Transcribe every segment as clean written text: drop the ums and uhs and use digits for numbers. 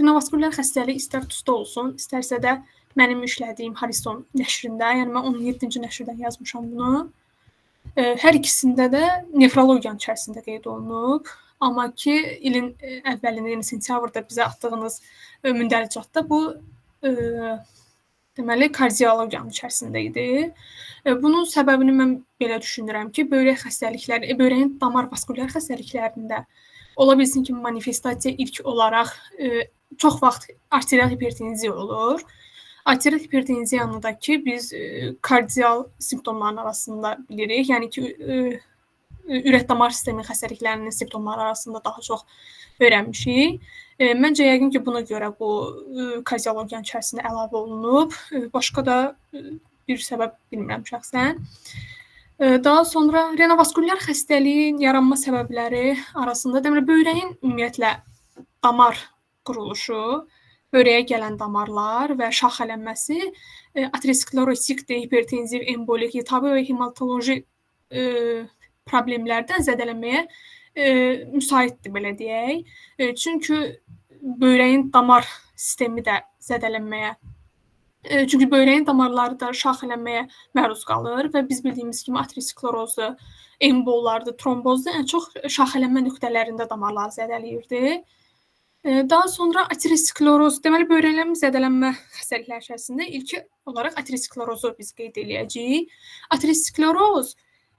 Renovaskulyar xəstəlik istər TUS-da olsun, istərsə də mənim işlədiyim Harrison nəşrində, yəni mən 17-ci nəşrdən yazmışam bunu. Hər ikisində də nefrologiyanın içərisində qeyd olunub. Amma ki, ilin əvvəlində, yəni sentyabrda bizə atdığınız mündəricatda bu deməli kardiologiyanın içərisində idi. Bunun səbəbini mən belə düşünürəm ki, böyrək xəstəlikləri, böyrəyin damar vaskulyar xəstəliklərində ola bilsin ki, manifestasiya ilk olaraq çox vaxt arterial hipertenziya olur. Arterial hipertenziyanı da ki, biz kardial simptomların arasında bilirik. Yəni ki, ürək-damar sistemi xəstəliklərinin simptomları arasında daha çox öyrənmişik. Məncə yəqin ki, buna görə bu kardiologiyanın içərisində əlavə olunub. Başqa da bir səbəb bilmirəm şəxsən. Daha sonra renovaskulyar xəstəliyin yaranma səbəbləri arasında deməli böyrəyin ümumiyyətlə damar quruluşu, böyrəyə gələn damarlar və şaxələnməsi aterosklerotik, hipertenziv, embolik, tabi və hematoloji problemlərdən zədələnməyə müsaitdir, belə deyək. Çünki böyrəyin damar sistemi də zədələnməyə, çünki böyrəyin damarları da şaxələnməyə məruz qalır və biz bildiyimiz kimi aterosklerozu, embollardır, trombozdur, ən çox şaxələnmə nöqtələrində damarları zədələyirdi. Daha sonra ateroskleroz, deməli böyrələrin zədələnmə xəstəlikləri içərisində ilk olaraq aterosklerozu biz qeyd edəcəyik. Ateroskleroz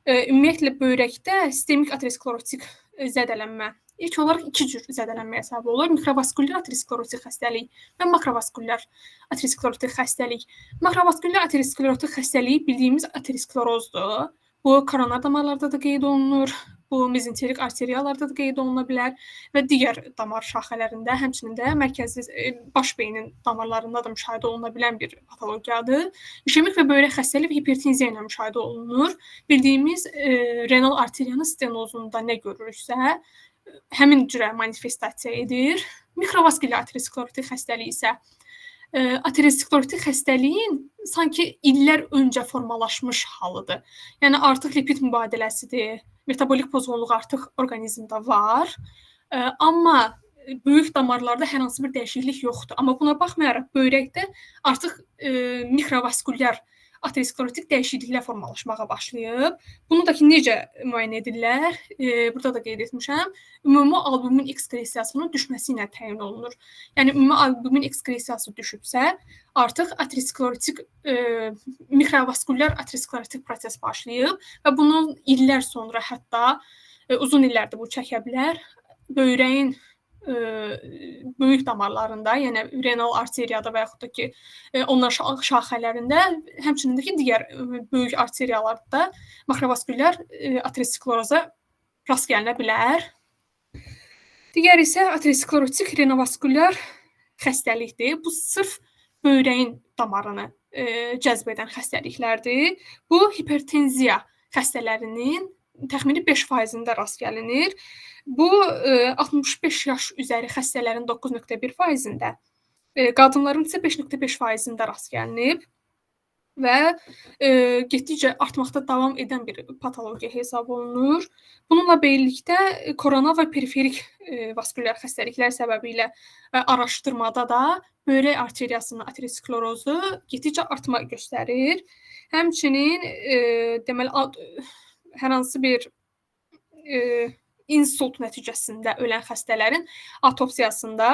ümumiyyətlə böyrəkdə sistemik aterosklerotik zədələnmə ilk olaraq iki cür zədələnməyə səbəb olur. Mikrovaskulyar aterosklerotik xəstəlik və makrovaskulyar aterosklerotik xəstəlik. Makrovaskulyar aterosklerotik xəstəliyi bildiyimiz aterosklerozdur. Bu koronar damarlarda da qeyd olunur. Bu mezenterik arteriyalarda da qeyd oluna bilər və digər damar şaxələrində, həmçinin də mərkəzi baş beynin damarlarında da müşahidə oluna bilən bir patologiyadır. İşemik və böyrək xəstəliyi və hipertenziya ilə müşahidə olunur. Bildiyimiz renal arteriyanın stenozunda nə görürüksə, həmin cürə manifestasiya edir. Mikrovaskulyar aterosklerotik xəstəlik isə aterosklerotik xəstəliyin sanki illər öncə formalaşmış halıdır. Yəni artıq lipid mübadiləsidir, metabolik pozğunluq artıq orqanizmdə var. Amma böyük damarlarda hər hansı bir dəyişiklik yoxdur. Amma buna baxmayaraq böyrəkdə artıq mikrovaskulyar aterosklerotik dəyişikliklər formalaşmağa başlayıb. Bunu da ki, necə müayinə edirlər? Burada da qeyd etmişəm. Ümumi albumin ekskressiyasının düşməsi ilə təyin olunur. Yəni, ümumi albumin ekskressiyası düşübsə, artıq aterosklerotik, mikrovaskulyar aterosklerotik proses başlayıb və bunun illər sonra, hətta uzun illərdə bu çəkə bilər, böyrəyin böyük damarlarında, yəni renal arteriyada və yaxud da ki, onların şaxələrində, həmçinin də ki, digər böyük arteriyalarda makrovaskulyar ateroskleroza rast gəlinə bilər. Digər isə aterosklerotik renovaskulyar xəstəlikdir. Bu sırf böyrəyin damarını cəzb edən xəstəliklərdir. Bu hipertenziya xəstələrinin təxmini 5%-də rast gəlinir. Bu 65 yaş üzəri xəstələrin 9.1%-də, qadınların isə 5.5%-də rast gəlinib və getdikcə artmaqda davam edən bir patologiya hesab olunur. Bununla birlikdə koronar və periferik vaskulyar xəstəliklər səbəbilə araşdırmada da böyrək arteriyasının aterosklerozu getdikcə artma göstərir. Həmçinin deməli hər hansı bir insult nəticəsində ölən xəstələrin atopsiyasında,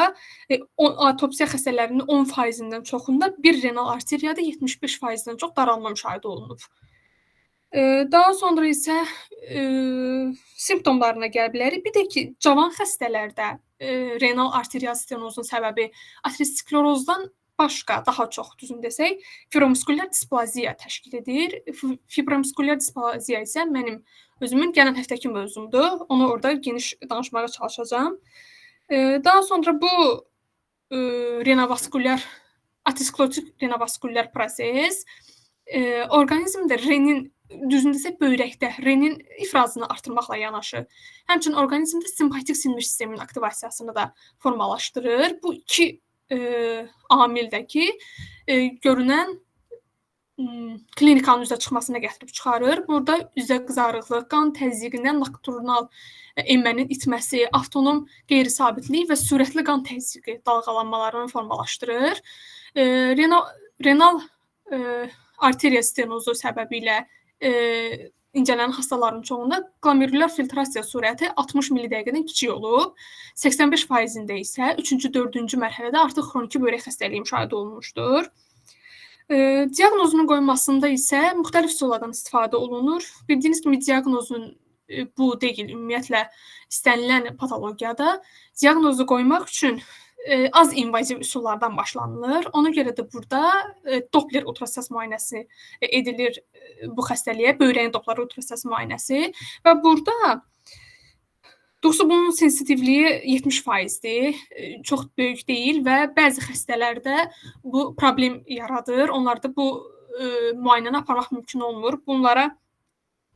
atopsiya xəstələrinin 10%-dən çoxunda bir renal arteriyada 75%-dən çox daralma müşahidə olunub. Daha sonra isə simptomlarına gələ bilərik. Bir də ki, cavan xəstələrdə renal arterial stenozun səbəbi aterosklerozdan başqa, daha çox düzün desək, fibromuskulyar displaziya təşkil edir. Fibromuskulyar displaziya isə mənim özümün gələn həftəki mövzumdur. Onu orada geniş danışmağa çalışacağam. Daha sonra bu renovaskulyar, aterosklerotik renovaskulyar proses orqanizmdə renin, düzün desək böyrəkdə renin ifrazını artırmaqla yanaşı, həmçinin orqanizmdə simpatik sinir sisteminin aktivasiyasını da formalaşdırır. Bu iki amil də ki, görünən klinikanın üzə çıxmasına gətirib çıxarır. Burada üzə qızarıqlıq, qan təzyiqindən nokturnal enmənin itməsi, avtonom qeyri-sabitlik və sürətli qan təzyiqi dalğalanmalarını formalaşdırır. Renal arteriya stenozu səbəbilə incələnən hastaların çoxunda glomerulyar filtrasiya sürəti 60 mili-dəqiqədən kiçik olub. 85%-də isə 3-cü, 4-cü mərhələdə artıq xroniki böyrək xəstəliyi müşahidə olunmuşdur. Diaqnozunun qoyulmasında isə müxtəlif üsullardan istifadə olunur. Bildiyiniz kimi diaqnozun bu deyil, ümumiyyətlə istənilən patologiyada diaqnozu qoymaq üçün az invaziv üsullardan başlanılır. Ona görə də burada Doppler ultrasəs müayinəsi edilir bu xəstəliyə, böyrəyin Doppler ultrasəs müayinəsi və burada doğrusu bunun sensitivliyi 70%-dir, çox böyük deyil və bəzi xəstələrdə bu problem yaradır. Onlarda bu müayinəni aparmaq mümkün olmur. Bunlara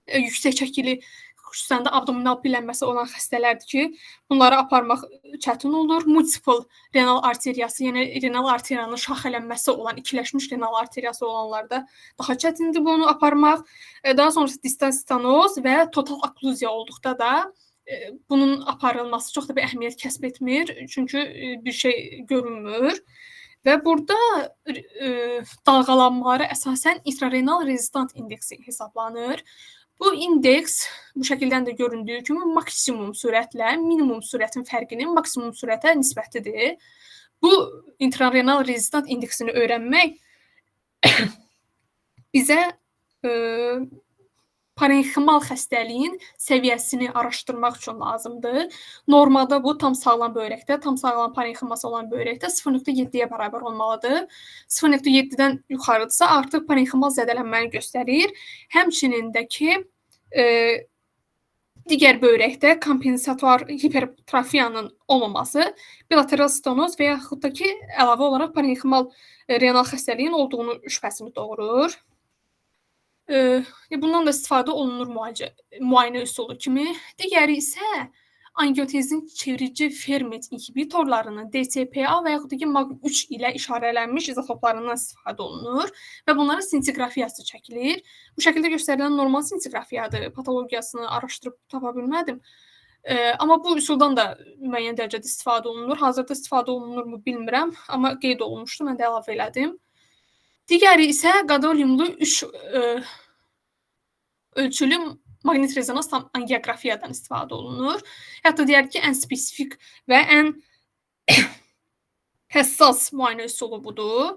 yüksək çəkili, xüsusən də abdominal pillənməsi olan xəstələrdir ki, bunları aparmaq çətin olur. Multiple renal arteriyası, yəni renal arteriyanın şaxələnməsi olan, ikiləşmiş renal arteriyası olanlarda daha çətindir bunu aparmaq. Daha sonrası distal stenoz və total okkluziya olduqda da bunun aparılması çox da bir əhəmiyyət kəsb etmir, çünki bir şey görünmür. Və burada dalğalanmaları əsasən intrarenal rezistant indeksi hesablanır. Bu indeks bu şəkildən də göründüyü kimi maksimum sürətlə minimum sürətin fərqinin maksimum sürətə nisbətidir. Bu intrarenal rezistant indeksini öyrənmək bizə parenximal xəstəliyin səviyyəsini araşdırmaq üçün lazımdır. Normalda bu tam sağlam böyrəkdə, tam sağlam parenximası olan böyrəkdə 0.7-yə bərabər olmalıdır. 0.7-dən yuxarıdırsa artıq parenximal zədələnməni göstərir. Həmçinin də ki, digər böyrəkdə kompensator hipertrofiyanın olmaması bilateral stenoz və yaxud da ki, əlavə olaraq parenximal renal xəstəliyin olduğunu şübhəsini doğurur. Bundan da istifadə olunur müayinə üsulu kimi. Digəri isə angiotenzin çevirici ferment inhibitorlarının DCPA və yaxud da ki, MAG3 ilə işarələnmiş izotoplarından istifadə olunur və bunların sintiqrafiyası çəkilir. Bu şəkildə göstərilən normal sintiqrafiyadır. Patologiyasını araşdırıb tapa bilmədim. Amma bu üsuldan da müəyyən dərəcədə istifadə olunur. Hazırda istifadə olunurmu bilmirəm, amma qeyd olunmuşdu, mən də əlavə elədim. Digəri isə qadoliumlu 3 ölçülü maqnit rezonans angiografiyadan istifadə olunur. Hətta deyək ki, ən spesifik və ən həssas müayinə üsulu budur.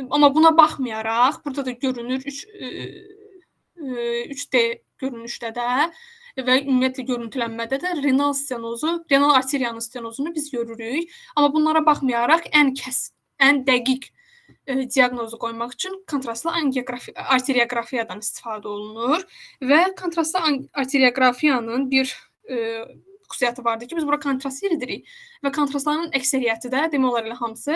Amma buna baxmayaraq, burada da görünür 3D görünüşdə də və ümumiyyətlə görüntülənmədə də renal stenozu, renal arteriyanın stenozunu biz görürük. Amma bunlara baxmayaraq ən dəqiq diaqnozu qoymaq üçün kontrastlı arteriografiyadan istifadə olunur və kontrastlı arteriografiyanın bir xüsusiyyəti vardır ki, biz bura kontrast edirik və kontrastların əksəriyyəti də, demək olar elə hamısı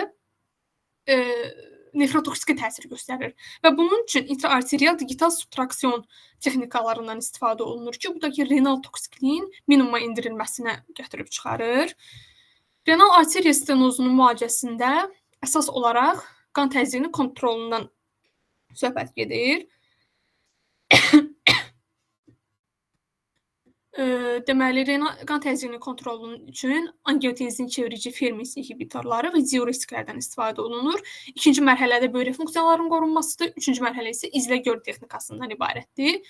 nefrotoksiki təsir göstərir və bunun üçün intraarterial digital subtraksiyon texnikalarından istifadə olunur ki, bu da ki, renal toksikliyin minimuma endirilməsinə gətirib çıxarır. Renal arteriya stenozunun müalicəsində əsas olaraq qan təzyiqinin kontrolundan söhbət gedir. Deməli, qan təzyiqinin kontrolunun üçün angiotenzin çevirici ferment inhibitorları və diuretiklərdən istifadə olunur. İkinci mərhələdə böyrək funksiyalarının qorunmasıdır. Üçüncü mərhələ isə izlə gör texnikasından ibarətdir.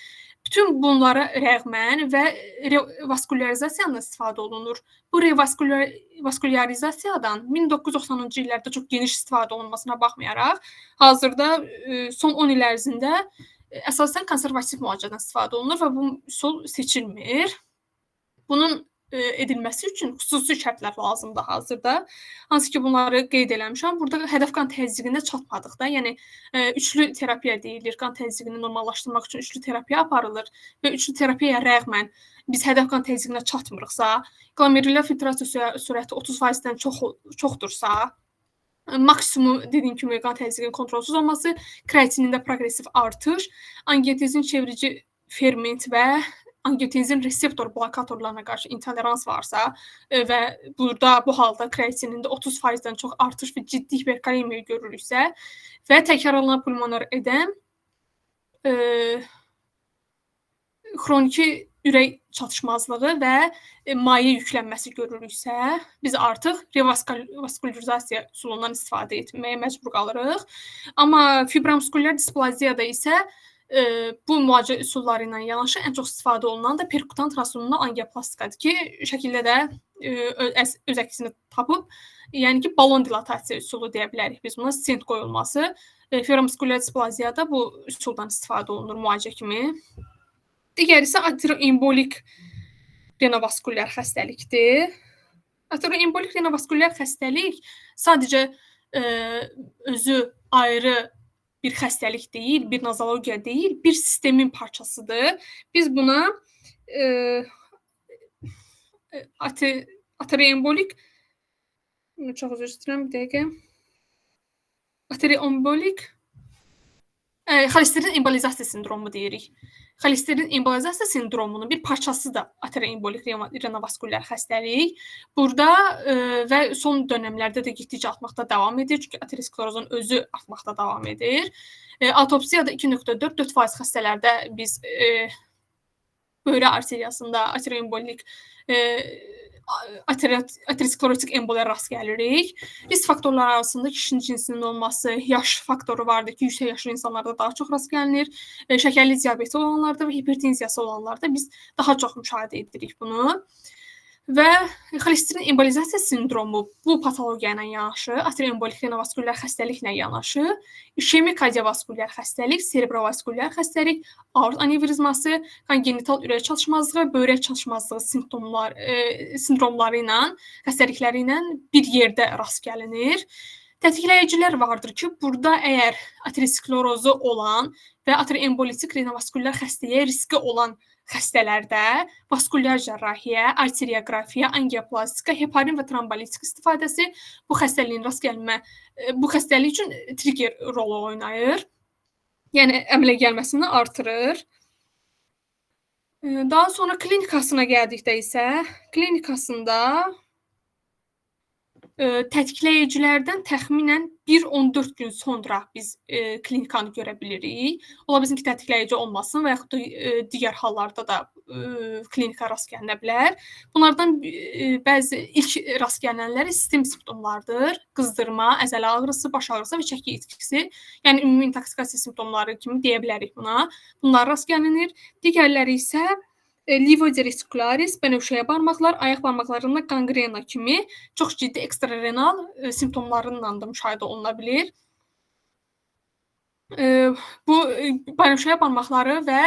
Bütün bunlara rəğmən və revaskulyarizasiyadan istifadə olunur. Bu revaskulyarizasiyadan 1990-cı illərdə çox geniş istifadə olunmasına baxmayaraq, hazırda son 10 il ərzində əsasən konservativ müalicədən istifadə olunur və bu üsul seçilmir. Bunun edilməsi üçün xüsusi şərtlər lazımdır hazırda. Hansı ki, bunları qeyd eləmişəm. Burada hədəf qan təzyiqinə çatmadıqda, yəni üçlü terapiya deyilir, qan təzyiqini normallaşdırmaq üçün üçlü terapiya aparılır və üçlü terapiyaya rəğmən biz hədəf qan təzyiqinə çatmırıqsa, glomerulyar filtrasiya sürəti 30%-dən çoxdursa, maksimum dediyim kimi qan təzyiqinin kontrolsuz olması, kreatinində proqressiv artış, angiotenzin çevirici ferment və angiotenzin reseptor blokatorlarına qarşı intolerans varsa və burada bu halda kreatinin də 30%-dən çox artış və ciddi hiperkalemiya görürüksə və təkrarlanan pulmonar edem, xroniki ürək çatışmazlığı və maye yüklənməsi görürüksə, biz artıq revaskulizasiya üsulundan istifadə etməyə məcbur qalırıq. Amma fibromuskulyar displaziyada isə bu müalicə üsulları ilə yanaşı ən çox istifadə olunan da perkutant rasunlu angioplastika ki, şəkildə də öz əksini tapıb, yəni ki, balon dilatasiya üsulu deyə bilərik biz buna, stent qoyulması. Fibromuskulyar displaziyada bu üsuldan istifadə olunur müalicə kimi. Digəri isə ateroembolik renovaskulyar xəstəlikdir. Ateroembolik renovaskulyar xəstəlik sadəcə özü ayrı bir xəstəlik deyil, bir nozologiya deyil, bir sistemin parçasıdır. Biz buna ateroembolik çox üzr istəyirəm, bir dəqiqə. Ateroembolik xolesterin embolizasiya sindromu deyirik. Xolesterin embolizasiya sindromunun bir parçası da ateroembolik renovaskulyar xəstəlik. Burada və son dönəmlərdə də getdikcə artmaqda davam edir, çünki aterosklerozun özü artmaqda davam edir. Autopsiyada 2.4% xəstələrdə biz böyrə arteriyasında ateroembolik aterosklerotik emboliya rast gəlirik. Risk faktorları arasında kişinin cinsinin olması, yaş faktoru vardır ki, yüksək yaşlı insanlarda daha çox rast gəlinir. Şəkərli diabeti olanlarda və hipertensiyası olanlarda biz daha çox müşahidə edirik bunu. Və xolesterin embolizasiya sindromu bu patologiya ilə yanaşı, ateroembolik renovaskulyar xəstəliklə yanaşı, işemik kardiovaskulyar xəstəlik, serebrovaskulyar xəstəlik, aort anevrizması, kongenital ürək çatışmazlığı, böyrək çatışmazlığı sindromları ilə, xəstəlikləri ilə bir yerdə rast gəlinir. Tətikləyicilər vardır ki, burada əgər aterosklerozu olan və ateroembolitik renovaskulyar xəstəliyə riski olan xəstələrdə vaskulyar cərrahiyyə, arteriografiya, angioplastika, heparin və trombolitik istifadəsi bu xəstəliyin rast gəlmə, bu xəstəlik üçün trigger rolu oynayır. Yəni əmələ gəlməsini artırır. Daha sonra klinikasına gəldikdə isə, klinikasında tətikləyicilərdən təxminən 1-14 gün sonra biz klinikanı görə bilirik. Ola bilsin ki, tətikləyici olmasın və yaxud da digər hallarda da klinika rast gəlinə bilər. Bunlardan bəzi ilk rast gəlinənləri sistem simptomlardır. Qızdırma, əzələ ağrısı, baş ağrısı və çəki itkisi. Yəni ümumi intoksikasiya simptomları kimi deyə bilərik buna. Bunlar rast gəlinir. Digərləri isə livodiricularis, bənövşəyə barmaqlar, ayaq barmaqlarında qangrena kimi çox ciddi ekstrarenal simptomlarla da müşahidə oluna bilir. Bu bənövşəyə barmaqları və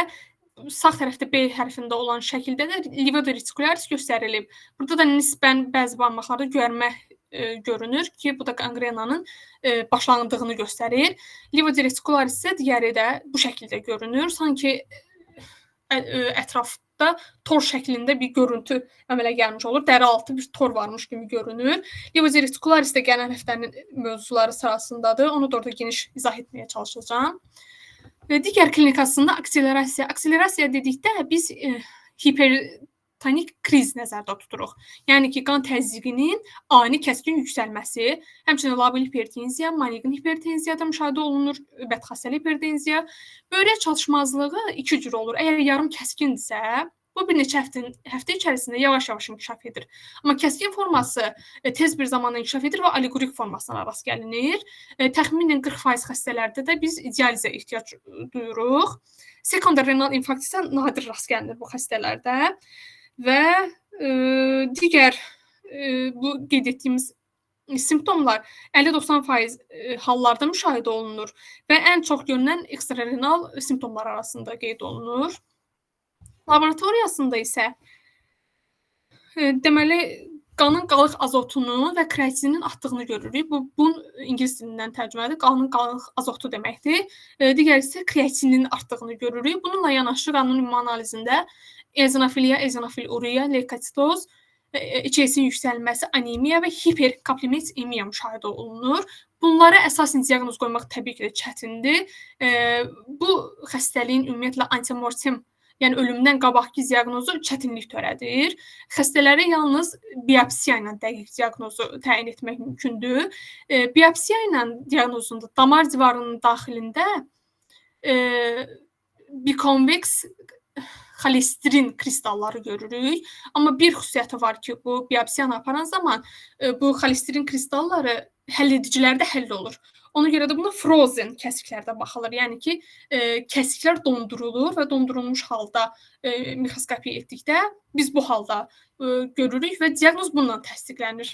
sağ tərəfdə B hərfində olan şəkildə də livodiricularis göstərilib. Burada da nisbən bəzi barmaqlarda göyərmə görünür ki, bu da qangrenanın başlandığını göstərir. Livodiricularis isə digəri də bu şəkildə görünür. Sanki ətrafda tor şəklində bir görüntü əmələ gəlmiş olur. Dəri altı bir tor varmış kimi görünür. Livodiricularis də gələn həftənin mövzuları sırasındadır. Onu da orada geniş izah etməyə çalışacağam. Digər klinikasında akselerasiya. Akselerasiya dedikdə biz hipertonik kriz nəzərdə tuturuq. Yəni ki, qan təzyiqinin ani kəskin yüksəlməsi, həmçinin labil hipertenziya, maligin hipertenziya da müşahidə olunur, bədxassəli hipertenziya. Böyrək çatışmazlığı iki cür olur. Əgər yarım kəskindirsə, bu bir neçə həftə içərisində yavaş-yavaş inkişaf edir. Amma kəskin forması tez bir zamanda inkişaf edir və allegorik formasına rast gəlinir. Təxminən 40% xəstələrdə də biz dializə ehtiyac duyuruq. Sekundar renal infarkt isə nadir rast gəlinir bu xəstələrdə. Və digər bu qeyd etdiyimiz simptomlar 50-90% hallarda müşahidə olunur və ən çox görünən ekstrarenal simptomlar arasında qeyd olunur. Laboratoriyasında isə deməli qanın qalıq azotunu və kreatinin artdığını görürük. Bu ingilis dilindən tərcümədir. Qanın qalıq azotu deməkdir. Digər isə kreatinin artdığını görürük. Bununla yanaşı qanın ümumi analizində eozinofiliya, eozinofiluriya, leykositoz, İÇS-in yüksəlməsi, anemiya və hiperkapliment-emiya müşahidə olunur. Bunlara əsasən diaqnoz qoymaq təbii ki də çətindir. Bu xəstəliyin ümumiyyətlə antemortem yəni ölümdən qabaqki diaqnozu çətinlik törədir. Xəstələrə yalnız biopsiya ilə dəqiq diaqnozu təyin etmək mümkündür. Biopsiya ilə diaqnozunda damar divarının daxilində bikonveks xolesterin kristalları görürük. Amma bir xüsusiyyəti var ki, bu biopsiyanı aparan zaman bu xolesterin kristalları həll edicilərdə həll olur. Ona görə də buna frozen kəsiklərdə baxılır. Yəni ki, kəsiklər dondurulur və dondurulmuş halda mikroskopiya etdikdə biz bu halda görürük və diaqnoz bununla təsdiqlənir.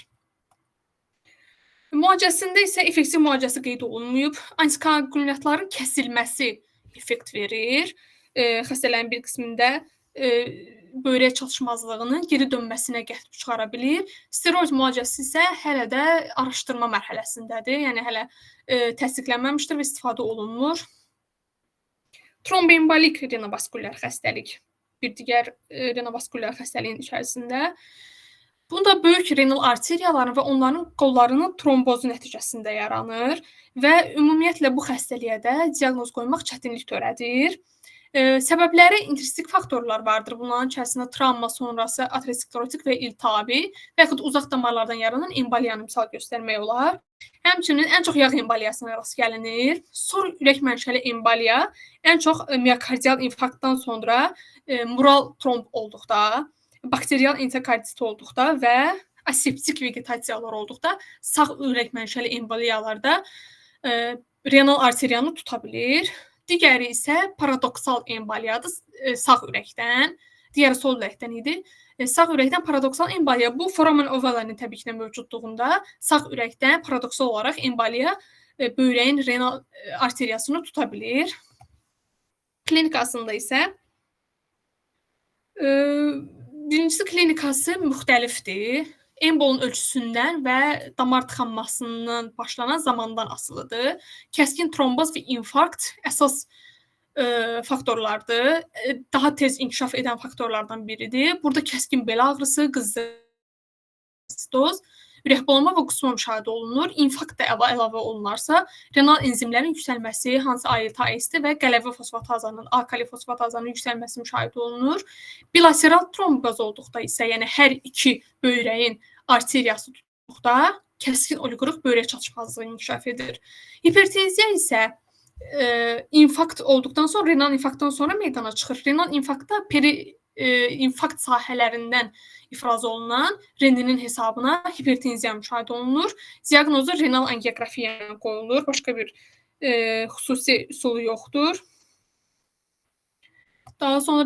Müalicəsində isə effektiv müalicəsi qeyd olunmayıb. Antikoagulyantların kəsilməsi effekt verir. Xəstələrin bir qismində böyrək çatışmazlığının geri dönməsinə gətirib çıxara bilir. Steroid müalicəsi isə hələ də araşdırma mərhələsindədir. Yəni hələ təsdiqlənməmişdir və istifadə olunmur. Tromboembolik renovaskulyar xəstəlik bir digər renovaskulyar xəstəliyin içərisində. Bunda böyük renal arteriyaların və onların qollarının trombozu nəticəsində yaranır və ümumiyyətlə bu xəstəliyə də diaqnoz qoymaq çətinlik törədir. Səbəbləri intristik faktorlar vardır. Bunların içərisində travma sonrası aterosklerotik və iltihabi və yaxud uzaq damarlardan yaranan emboliyanı misal göstərmək olar. Həmçinin ən çox yağ emboliyasına rast gəlinir. Sor ürək mənşəli emboliya ən çox miokardial infarktdan sonra mural tromb olduqda, bakterial enterokardit olduqda və aseptik vegetasiyalar olduqda sağ ürək mənşəli emboliyalarda renal arteriyanı tuta bilir. Digəri isə paradoksal emboliyadır sağ ürəkdən, digəri sol ürəkdən idi. Sağ ürəkdən paradoksal emboliya bu foramen ovalarının təbii ki mövcudluğunda sağ ürəkdən paradoksal olaraq emboliya böyrəyin renal arteriyasını tuta bilir. Klinikasında isə birincisi klinikası müxtəlifdir. Embolun ölçüsündən və damar tıxanmasından başlanan zamandan asılıdır. Kəskin tromboz və infarkt əsas faktorlardır. Daha tez inkişaf edən faktorlardan biridir. Burada kəskin bel ağrısı, qızdıstoz, ürəkbulanma və qusma müşahidə olunur. İnfarkt da əlavə olunarsa, renal enzimlərin yüksəlməsi, hansı ALT-AST və qələvi fosfatazanın, alkali fosfatazanın yüksəlməsi müşahidə olunur. Bilateral tromboz olduqda isə, yəni hər iki böyrəyin arteriyası tutduqda kəskin oliqoruq böyrək çatışmazlığı inkişaf edir. Hipertenziya isə infarkt olduqdan sonra, renal infarktdan sonra meydana çıxır. Renal infarktda infarkt sahələrindən ifraz olunan rendinin hesabına hipertenziya müşahidə olunur. Diaqnozu renal angiografiya ilə qoyulur. Başqa bir xüsusi üsulu yoxdur. Daha sonra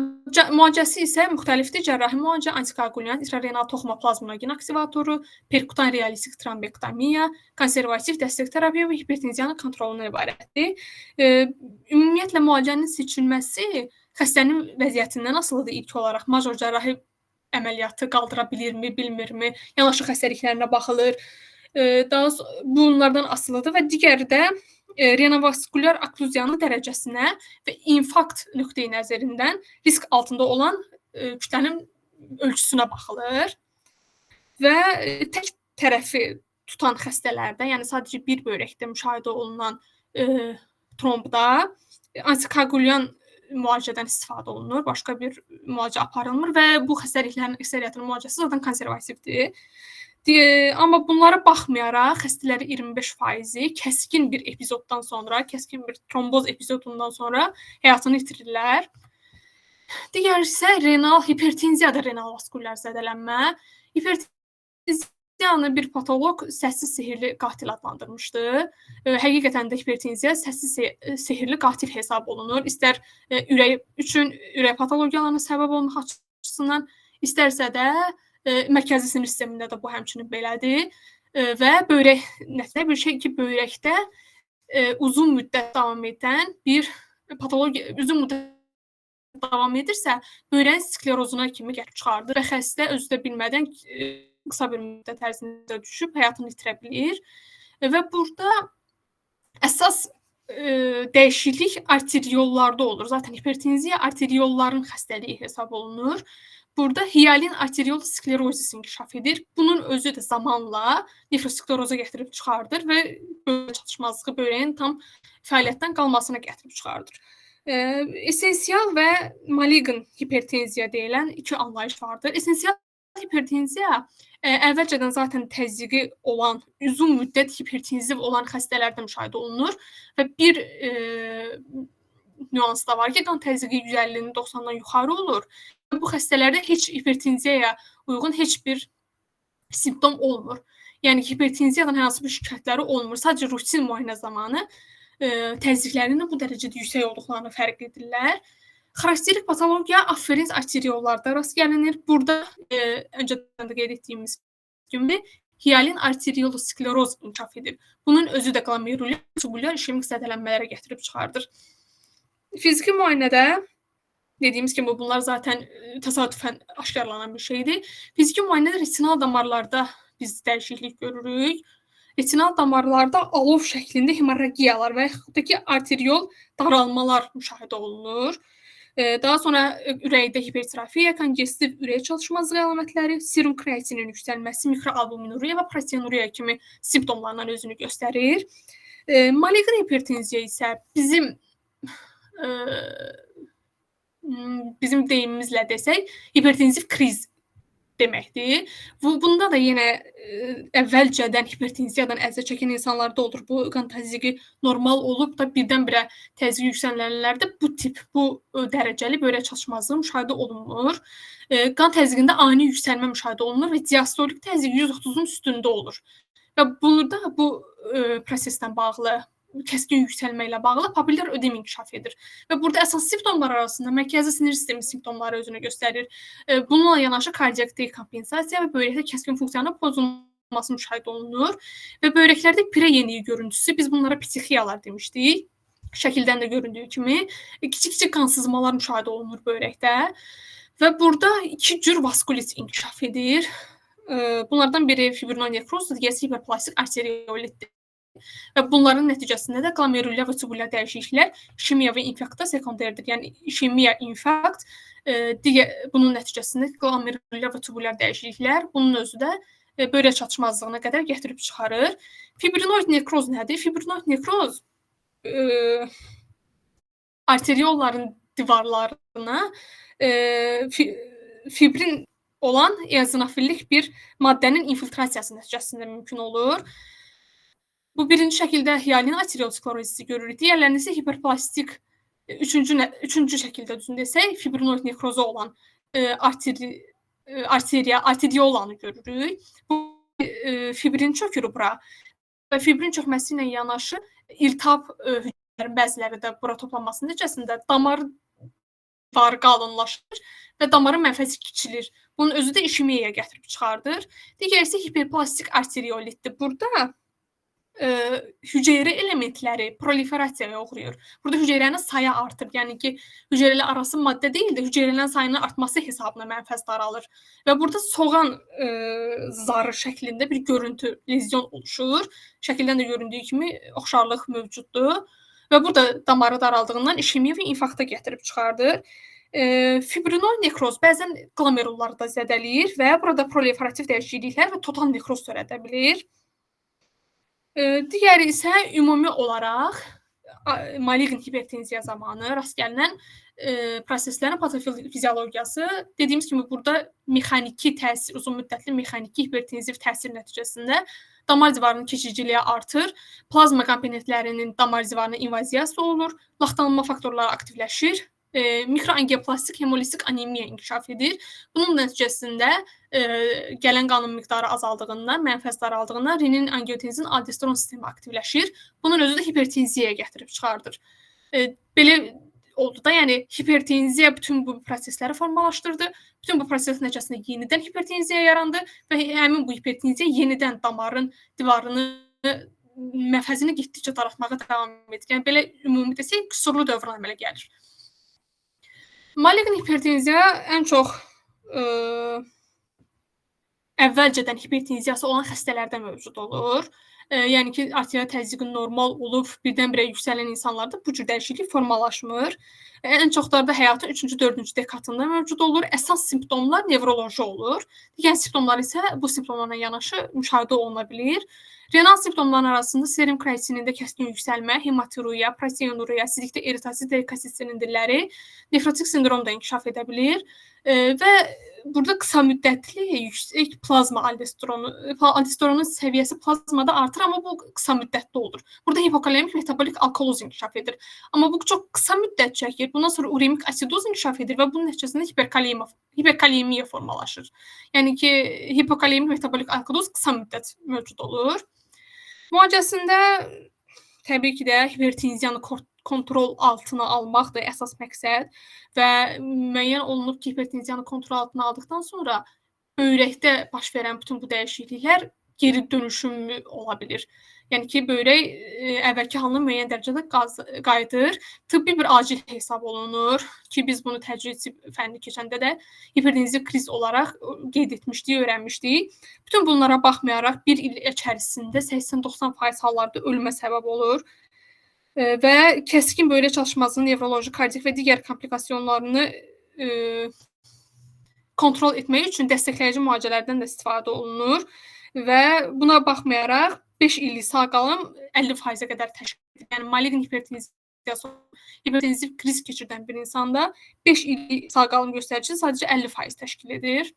müalicəsi isə müxtəlifdir. Cərrahi müalicə, antikoagulyant, intrarenal toxumoplazmogen aktivatoru, perkutan realistik trombektomiya, konservativ dəstək terapiya və hipertenziyanın kontrolundan ibarətdir. Ümumiyyətlə müalicənin seçilməsi xəstənin vəziyyətindən asılıdır ilk olaraq. Major cərrahi əməliyyatı qaldıra bilirmi, bilmirmi, yanaşı xəstəliklərinə baxılır. Bunlardan asılıdır və digəri də renovaskulyar okkluziyanın dərəcəsinə və infarkt nöqteyi nəzərindən risk altında olan kütlənin ölçüsünə baxılır və tək tərəfi tutan xəstələrdə, yəni sadəcə bir böyrəkdə müşahidə olunan trombda antikoagulyan müalicədən istifadə olunur, başqa bir müalicə aparılmır və bu xəstəliklərin əksəriyyətinin müalicəsi zaten konservativdir. Amma bunlara baxmayaraq xəstələri 25% kəskin bir epizoddan sonra, kəskin bir tromboz epizodundan sonra həyatını itirirlər. Digər isə renal hipertenziya da renal vaskulyar zədələnmə. Hipertenziyanı bir patoloq səssiz sehirli qatil adlandırmışdı. Həqiqətən də hipertenziya səssiz sehirli qatil hesab olunur. İstər ürək üçün ürək patologiyalarına səbəb olmaq açısından, istərsə də mərkəzi sinir sistemində də bu həmçinin belədir və böyrək nəticə bir şey ki, böyrəkdə uzun müddət davam edən bir patologiya, uzun müddət davam edirsə, böyrəyin sklerozuna kimi gəlib çıxardır və xəstə özü də bilmədən qısa bir müddət ərzində düşüb həyatını itirə bilir və burada əsas dəyişiklik arteriollarda olur. Zaten hipertenziya arteriolların xəstəliyi hesab olunur. Burada hiyalin arteriol sklerozis inkişaf edir. Bunun özü də zamanla nefroskleroza gətirib çıxardır və böyrək çatışmazlığı böyrəyin tam fəaliyyətdən qalmasına gətirib çıxardır. Essensial və maliqn hipertenziya deyilən 2 anlayış vardır. Essensial hipertenziya əvvəlcədən zaten təzyiqi olan, uzun müddət hipertenziv olan xəstələrdə müşahidə olunur və bir nüans da var ki, qan təzyiqi 150-nin 90-dan yuxarı olur. Bu xəstələrdə heç hipertenziyaya uyğun heç bir simptom olmur. Yəni hipertenziyadan hər hansı bir şikayətləri olmur. Sadəcə rutin müayinə zamanı təzyiqlərinin bu dərəcədə yüksək olduqlarını fərq edirlər. Xarakterik patologiya afferent arteriollarda rast gəlinir. Burada öncədən də qeyd etdiyimiz kimi hiyalin arterioskleroz inkişaf edir. Bunun özü də glomerulyar tubulyar işemik zədələnmələrə gətirib çıxardır. Fiziki müayinədə dediyimiz kimi bunlar zaten təsadüfən aşkarlanan bir şeydir. Fiziki müayinədə retinal damarlarda biz dəyişiklik görürük. Retinal damarlarda alov şəklində hemorragiyalar və yaxud da ki, arteriol daralmalar müşahidə olunur. Daha sonra ürəkdə hipertrofiya, kongestiv ürək çalışmazlığı əlamətləri, serum kreatinin yüksəlməsi, mikroalbuminuriya və proteinuriya kimi simptomlarla özünü göstərir. Maliqn hipertenziya isə bizim deyimimizlə desək, hipertenziv kriz deməkdir. Bunda da yenə əvvəlcədən hipertenziyadan əziyyət çəkən insanlarda olur. Bu qan təzyiqi normal olub da birdən-birə təzyiq yüksələnlərdə bu tip, bu dərəcəli böyrək çalışmazlığı müşahidə olunmur. Qan təzyiqində ani yüksəlmə müşahidə olunur və diastolik təzyiq 130-un üstündə olur. Və burada bu proseslə bağlı, kəskin yüksəlmə ilə bağlı papillər ödem inkişaf edir. Və burada əsas simptomlar arasında mərkəzi sinir sistemi simptomları özünü göstərir. Bununla yanaşı kardiak dekompensasiya və böyrəkdə kəskin funksiyanın pozulması müşahidə olunur. Və böyrəklərdə pirə yeniyi görüntüsü, biz bunlara psixiyalar demişdik. Şəkildən də göründüyü kimi kiçik-kiçik qansızmalar müşahidə olunur böyrəkdə. Və burada 2 cür vaskulit inkişaf edir. Bunlardan biri fibrinonekroz, digəri hiperplastik arteriolitdir. Və bunların nəticəsində də glomerulyar və tubulyar dəyişikliklər işemiya və infarktda sekundərdir. Yəni işemiya, infarkt, bunun nəticəsində glomerulyar və tubulyar dəyişikliklər bunun özü də böyrək çatışmazlığına qədər gətirib çıxarır. Fibrinoid nekroz nədir? Fibrinoid nekroz arteriolların divarlarına fibrin olan eozinofillik bir maddənin infiltrasiyası nəticəsində mümkün olur. Bu birinci şəkildə hiyalin arteriosklerozisi görürük. Digərlərini isə hiperplastik üçüncü şəkildə düzün desək, fibrinoid nekrozu olan arteriolanı görürük. Bu fibrin çökür bura və fibrin çökməsi ilə yanaşı iltihab hüceyrələrin bəziləri də bura toplanması nəticəsində damar divarı qalınlaşır və damarın mənfəsi kiçilir. Bunun özü də işemiyaya gətirib çıxardır. Digəri isə hiperplastik arteriolitdir. Burada hüceyrə elementləri proliferasiyaya uğrayır. Burada hüceyrənin sayı artır. Yəni ki, hüceyrələr arası maddə deyil də hüceyrələrin sayının artması hesabına mənfəs daralır. Və burada soğan zarı şəklində bir görüntü, lezyon oluşur. Şəkildən də göründüyü kimi oxşarlıq mövcuddur. Və burada damarı daraldığından işemiya və infarkta gətirib çıxardır. Fibrinoid nekroz bəzən glomerulları da zədələyir və burada proliferativ dəyişikliklər və total nekroz törədə bilir. Digəri isə ümumi olaraq maliqn hipertenziya zamanı rast gəlinən proseslərin patofiziologiyası. Dediyimiz kimi burada mexaniki təsir, uzun müddətli mexaniki hipertenziv təsir nəticəsində damar divarının keçiciliyi artır, plazma komponentlərinin damar divarına invaziyası olur, laxtalanma faktorları aktivləşir, mikroangioplastik hemolistik anemiya inkişaf edir. Bunun nəticəsində gələn qanın miqdarı azaldığından, mənfəs daraldığından renin, angiotenzin, aldosteron sistemi aktivləşir. Bunun özü də hipertenziyaya gətirib çıxardır. Belə oldu da, yəni hipertenziya bütün bu prosesləri formalaşdırdı. Bütün bu proses nəticəsində yenidən hipertenziya yarandı və həmin bu hipertenziya yenidən damarın divarını, mənfəzini getdikcə daraltmağa davam edir. Yəni belə ümumi desək, qüsurlu dövran əmələ gəlir. Maliqn hipertenziya ən çox əvvəlcədən hipertenziyası olan xəstələrdə mövcud olur. Yəni ki, arterial təzyiqi normal olub, birdən-birə yüksələn insanlarda bu cür dəyişiklik formalaşmır. Ən çoxları da həyatın 3-cü, 4-cü dekadında mövcud olur. Əsas simptomlar nevroloji olur. Digər simptomlar isə bu simptomlarla yanaşı müşahidə oluna bilir. Renal simptomların arasında serum kreatinində kəskin yüksəlmə, hematuruya, proteinuruya, sizlikdə iritasiya leykosit silindirləri, nefrotik sindrom da inkişaf edə bilir. Və burada qısa müddətli yüksək plazma aldosteronun səviyyəsi plazmada artır, amma bu qısa müddətli olur. Burada hipokalemik metabolik alkaloz inkişaf edir. Amma bu çox qısa müddət çəkir. Bundan sonra uremik asidoz inkişaf edir və bunun nəticəsində hiperkalemiya formalaşır. Yəni ki, hipokalemik metabolik alkaloz qısa müddət mövcud olur. Müalicəsində təbii ki də hipertenziyanı kontrol altına almaqdır əsas məqsəd və müəyyən olunub ki, hipertenziyanı kontrol altına aldıqdan sonra böyrəkdə baş verən bütün bu dəyişikliklər geri dönüşümlü ola bilir. Yəni ki, böyrək əvvəlki halına müəyyən dərəcədə qayıdır. Tibbi bir acil hesab olunur ki, biz bunu təcrübi fənni keçəndə də hipertenziv kriz olaraq qeyd etmişdik, öyrənmişdik. Bütün bunlara baxmayaraq bir il içərisində 80-90% hallarda ölümə səbəb olur. Və kəskin böyrək çalışmazlığının nevroloji, kardiyak və digər komplikasiyalarını kontrol etmək üçün dəstəkləyici müalicələrdən də istifadə olunur və buna baxmayaraq 5 illik sağ qalım 50%-ə qədər təşkil edir. Yəni maliqn hipertenziv kriz keçirdən bir insanda 5 illik sağ qalım göstəricisi sadəcə 50% təşkil edir.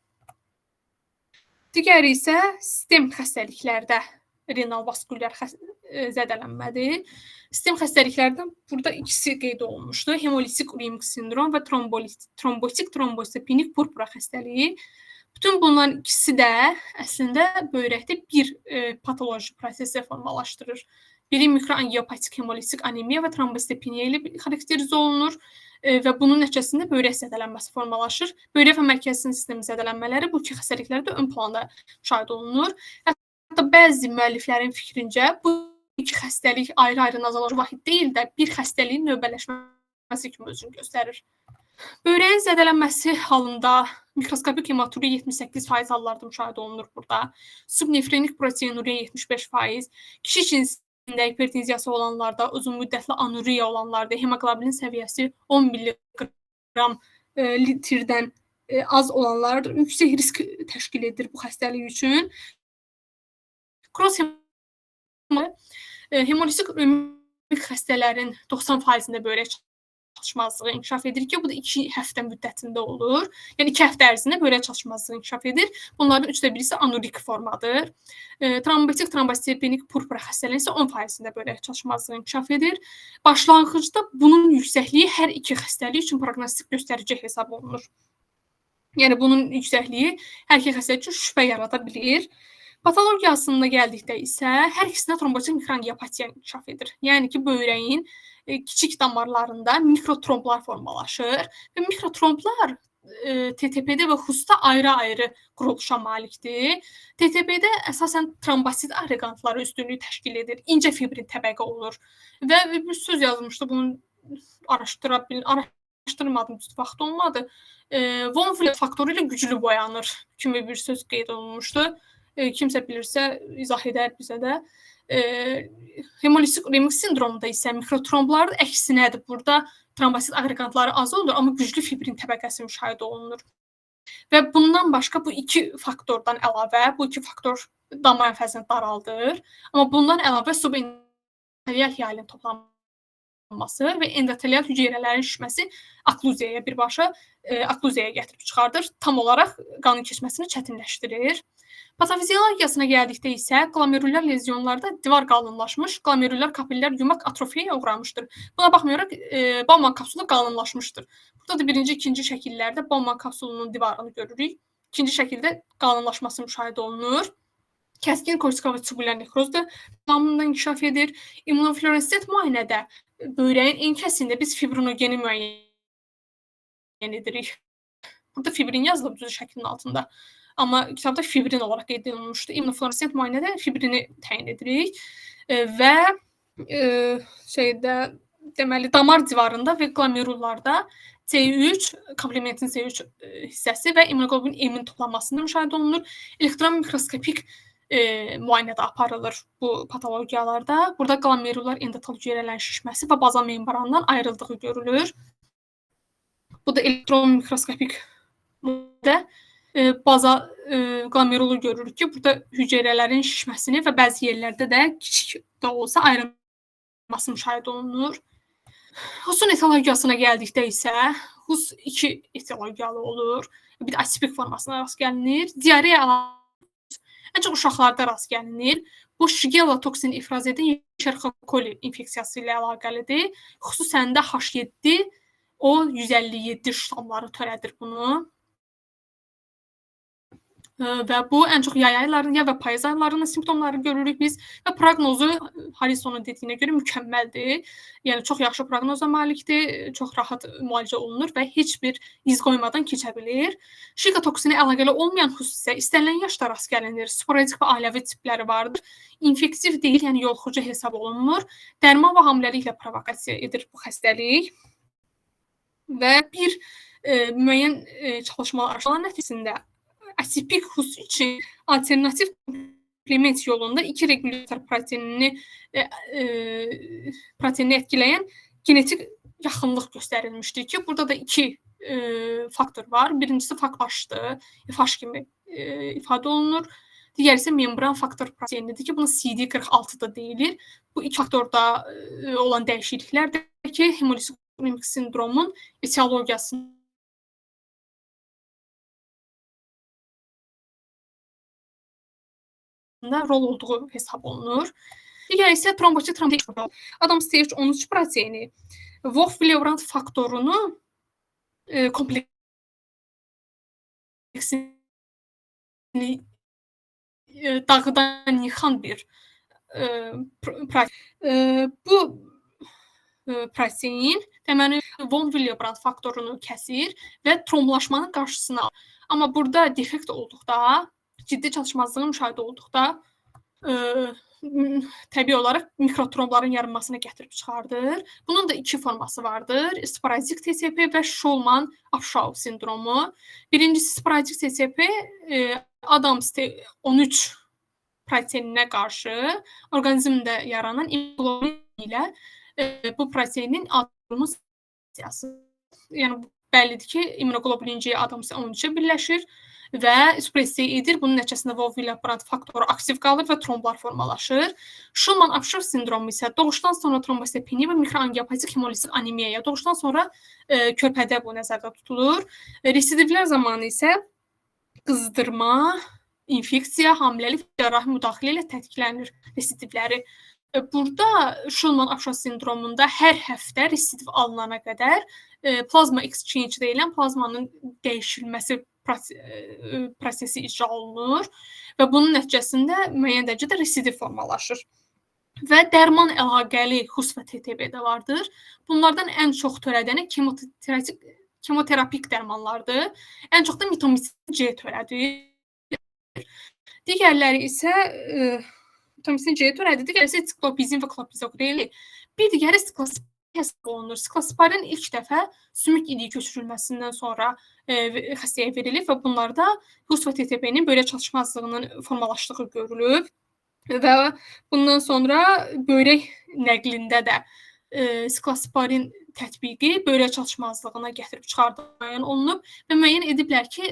Digəri isə sistem xəstəliklərdə renal vaskulyar zədələnmədir. Sistem xəstəliklərdən burada ikisi qeyd olunmuşdur. Hemolisik uremik sindrom və trombotik trombositepenik purpura xəstəliyi. Bütün bunların ikisi də əslində böyrəkdə bir patoloji prosesi formalaşdırır. Biri mikroangiopatik hemolisik anemiya və trombositepeniya ilə xarakterizə olunur və bunun nəticəsində böyrək zədələnməsi formalaşır. Böyrək və mərkəzi sinir sistemi zədələnmələri bu iki xəstəliklərdə ön planda müşahidə olunur. Hətta bəzi müəlliflərin fikrincə bu iki xəstəlik ayrı-ayrı nazoloji vahid deyil də bir xəstəliyin növbələşməsi kimi özünü göstərir. Böyrəyin zədələnməsi halında mikroskopik hematuriya 78% hallarda müşahidə olunur burada. Subnefronik proteinuriya 75%, kişi cinsində hipertenziyası olanlarda, uzun müddətli anuriya olanlarda hemoqlobinin səviyyəsi 10 mg litrdən az olanlar yüksək risk təşkil edir bu xəstəlik üçün. Cross hemolisik uremik xəstələrin 90%-də böyrək çalışmazlığı inkişaf edir ki, bu da 2 həftə müddətində olur. Yəni 2 həftə ərzində böyrək çalışmazlığı inkişaf edir. Bunların 1/3 isə anurik formadır. Trombotik trombositepenik purpura xəstəliyi isə 10%-də böyrək çalışmazlığı inkişaf edir. Başlanğıcda bunun yüksəkliyi hər iki xəstəlik üçün proqnostik göstərici hesab olunur. Yəni bunun yüksəkliyi hər iki xəstəlik üçün şübhə yarada bilir. Patologiyasına gəldikdə isə hər ikisində trombotik mikroangiopatiya inkişaf edir. Yəni ki, böyrəyin kiçik damarlarında mikrotromblar formalaşır və mikrotromblar TTP-də və HUS-da ayrı-ayrı quruluşa malikdir. TTP-də əsasən trombosit aqreqantları üstünlüyü təşkil edir, incə fibrin təbəqə olur və bir söz yazmışdı, bunu araşdırmadım, vaxt olmadı. Von Willebrand faktoru ilə güclü boyanır kimi bir söz qeyd olunmuşdu. Kimsə bilirsə izah edər bizə də. Hemolisik uremik sindromda isə mikrotromblar əksinədir. Burada trombosit aqreqantları az olur, amma güclü fibrin təbəqəsi müşahidə olunur. Və bundan başqa bu iki faktordan əlavə, bu iki faktor damar ənfəzini daraldır. Amma bundan əlavə subendotelial hiyalin toplanması və endotelial hüceyrələrin şişməsi okluziyaya birbaşa okluziyaya gətirib çıxardır. Tam olaraq qanın keçməsini çətinləşdirir. Patofiziologiyasına gəldikdə isə glomerulyar lezyonlarda divar qalınlaşmış, glomerulyar kapillər yumaq atrofiyaya uğramışdır. Buna baxmayaraq Bowman kapsulu qalınlaşmışdır. Burada da birinci, ikinci şəkillərdə Bowman kapsulunun divarını görürük. İkinci şəkildə qalınlaşması müşahidə olunur. Kəskin kortikoid tubulyar nekrozdur. Tamamında inkişaf edir. İmmunofluorescent müayinədə böyrəyin en kəsində biz fibrinogeni müəyyən edirik. Burada fibrin yazılıb düz şəklin altında. Amma kitabda fibrin olaraq qeyd edilmişdi. İmmunofluorescent müayinədə fibrini təyin edirik və deməli damar divarında və glomerullarda C3, komplementin C3 hissəsi və immunoglobulin M-in toplanmasında müşahidə olunur. Elektron mikroskopik müayinədə aparılır bu patologiyalarda. Burada glomerular endotel hüceyrələrin şişməsi və bazal membrandan ayrıldığı görülür. Bu da elektron mikroskopik nümunədə baza glomerulu görürük ki, burada hüceyrələrin şişməsini və bəzi yerlərdə də kiçik də olsa ayrılması müşahidə olunur. Husun etiologiyasına gəldikdə isə Hus 2 etiologiyalı olur. Bir də atipik formasına rast gəlinir. Diareya ən çox uşaqlarda rast gəlinir. Bu Shigella toksini ifraz edən Escherichia coli infeksiyası ilə əlaqəlidir. Xüsusən də H7 o 157 ştamları törədir bunu. Və bu ən çox yay aylarında və payız aylarında simptomları görürük biz və proqnozu Harrisonun dediyinə görə mükəmməldir. Yəni çox yaxşı proqnoza malikdir, çox rahat müalicə olunur və heç bir iz qoymadan keçə bilir. Shigella toksini əlaqəli olmayan Hus isə istənilən yaşda rast gəlinir. Sporadik və ailəvi tipləri vardır. İnfektiv deyil, yəni yoluxucu hesab olunmur. Dərman və hamiləliklə provokasiya edir bu xəstəlik. Və bir müəyyən çalışmalar nəticəsində atipik Hus üçün alternativ komplement yolunda 2 regulyator proteinini etkiləyən genetik yaxınlıq göstərilmişdir ki, burada da 2 faktor var. Birincisi FAK-H'dır, FAK kimi ifadə olunur. Digəri isə membran faktor proteinidir ki, bunu CD46-da deyilir. Bu iki faktorda olan dəyişikliklərdir ki, hemolizik sindromun etiologiyasında rol olduğu hesab olunur. Digəri isə trombosit trombeksin. Adam stage 13 proteini Wolff-Willebrand faktorunu kompleksini dağıdan yıxan bir protein. Bu protein deməli Wolff-Willebrand faktorunu kəsir və tromblaşmanın qarşısını alır. Amma burada defekt olduqda, ciddi çalışmazlığın müşahidə olduqda təbii olaraq mikrotrombların yaranmasına gətirib çıxardır. Bunun da 2 forması vardır. Sporadik TSP və Shulman-Apshau sindromu. Birincisi sporadik TSP Adams 13 proteininə qarşı orqanizmdə yaranan immunoglobulin ilə bu proteinin adaptasiyası. Yəni bəllidir ki, immunoglobulin C Adams 13-ə birləşir və supressiya edir. Bunun nəticəsində Wolff-Willebrand faktoru aktiv qalır və tromblar formalaşır. Shulman-Apshau sindromu isə doğuşdan sonra trombositopeniya və mikroangiopatik hemolizik anemiyaya, doğuşdan sonra körpədə bu nəzərdə tutulur. Residivlər zamanı isə qızdırma, infeksiya, hamiləlik və cərrahi müdaxilə ilə tətiklənir residivləri. Burada Shulman-Apshau sindromunda hər həftə residiv alınana qədər plazma exchange deyilən plazmanın dəyişilməsi prosesi icra olunur və bunun nəticəsində müəyyən dərəcədə residiv formalaşır. Və dərman əlaqəli Hus və TTB-də vardır. Bunlardan ən çox törədəni kemoterapik dərmanlardır. Ən çox da mitomycin C törədir. Digərləri isə mitomycin C törədir. Digəri isə siklopizin və klopizogrel. Bir digəri siklopizin hesab olunur. Siklosporin ilk dəfə sümük iliyi köçürülməsindən sonra xəstəyə verilir və bunlarda Hus və TTP-nin böyrək çatışmazlığının formalaşdığı görülüb və bundan sonra böyrək nəqlində də siklosporin tətbiqi böyrək çatışmazlığına gətirib çıxarılmayan olunub və müəyyən ediblər ki,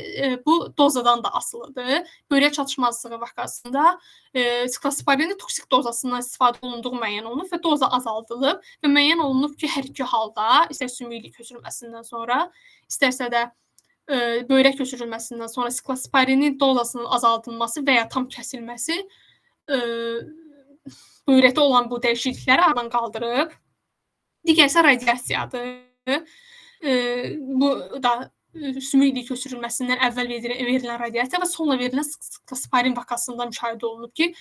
bu dozadan da asılıdır. Böyrək çatışmazlığı vəqəsində siklosporinin toksik dozasından istifadə olunduğu müəyyən olunub və doza azaldılıb və müəyyən olunub ki, hər iki halda, istər sümük iliyi köçürülməsindən sonra, istərsə də böyrək köçürülməsindən sonra siklosporinin dozasının azaldılması və ya tam kəsilməsi böyrəkdə olan bu dəyişiklikləri aradan qaldırıb. Digər isə radiasiyadır. Bu da sümük iliyi köçürülməsindən əvvəl verilən radiasiya və sonra verilən siklosporin vakasında müşahidə olunub ki,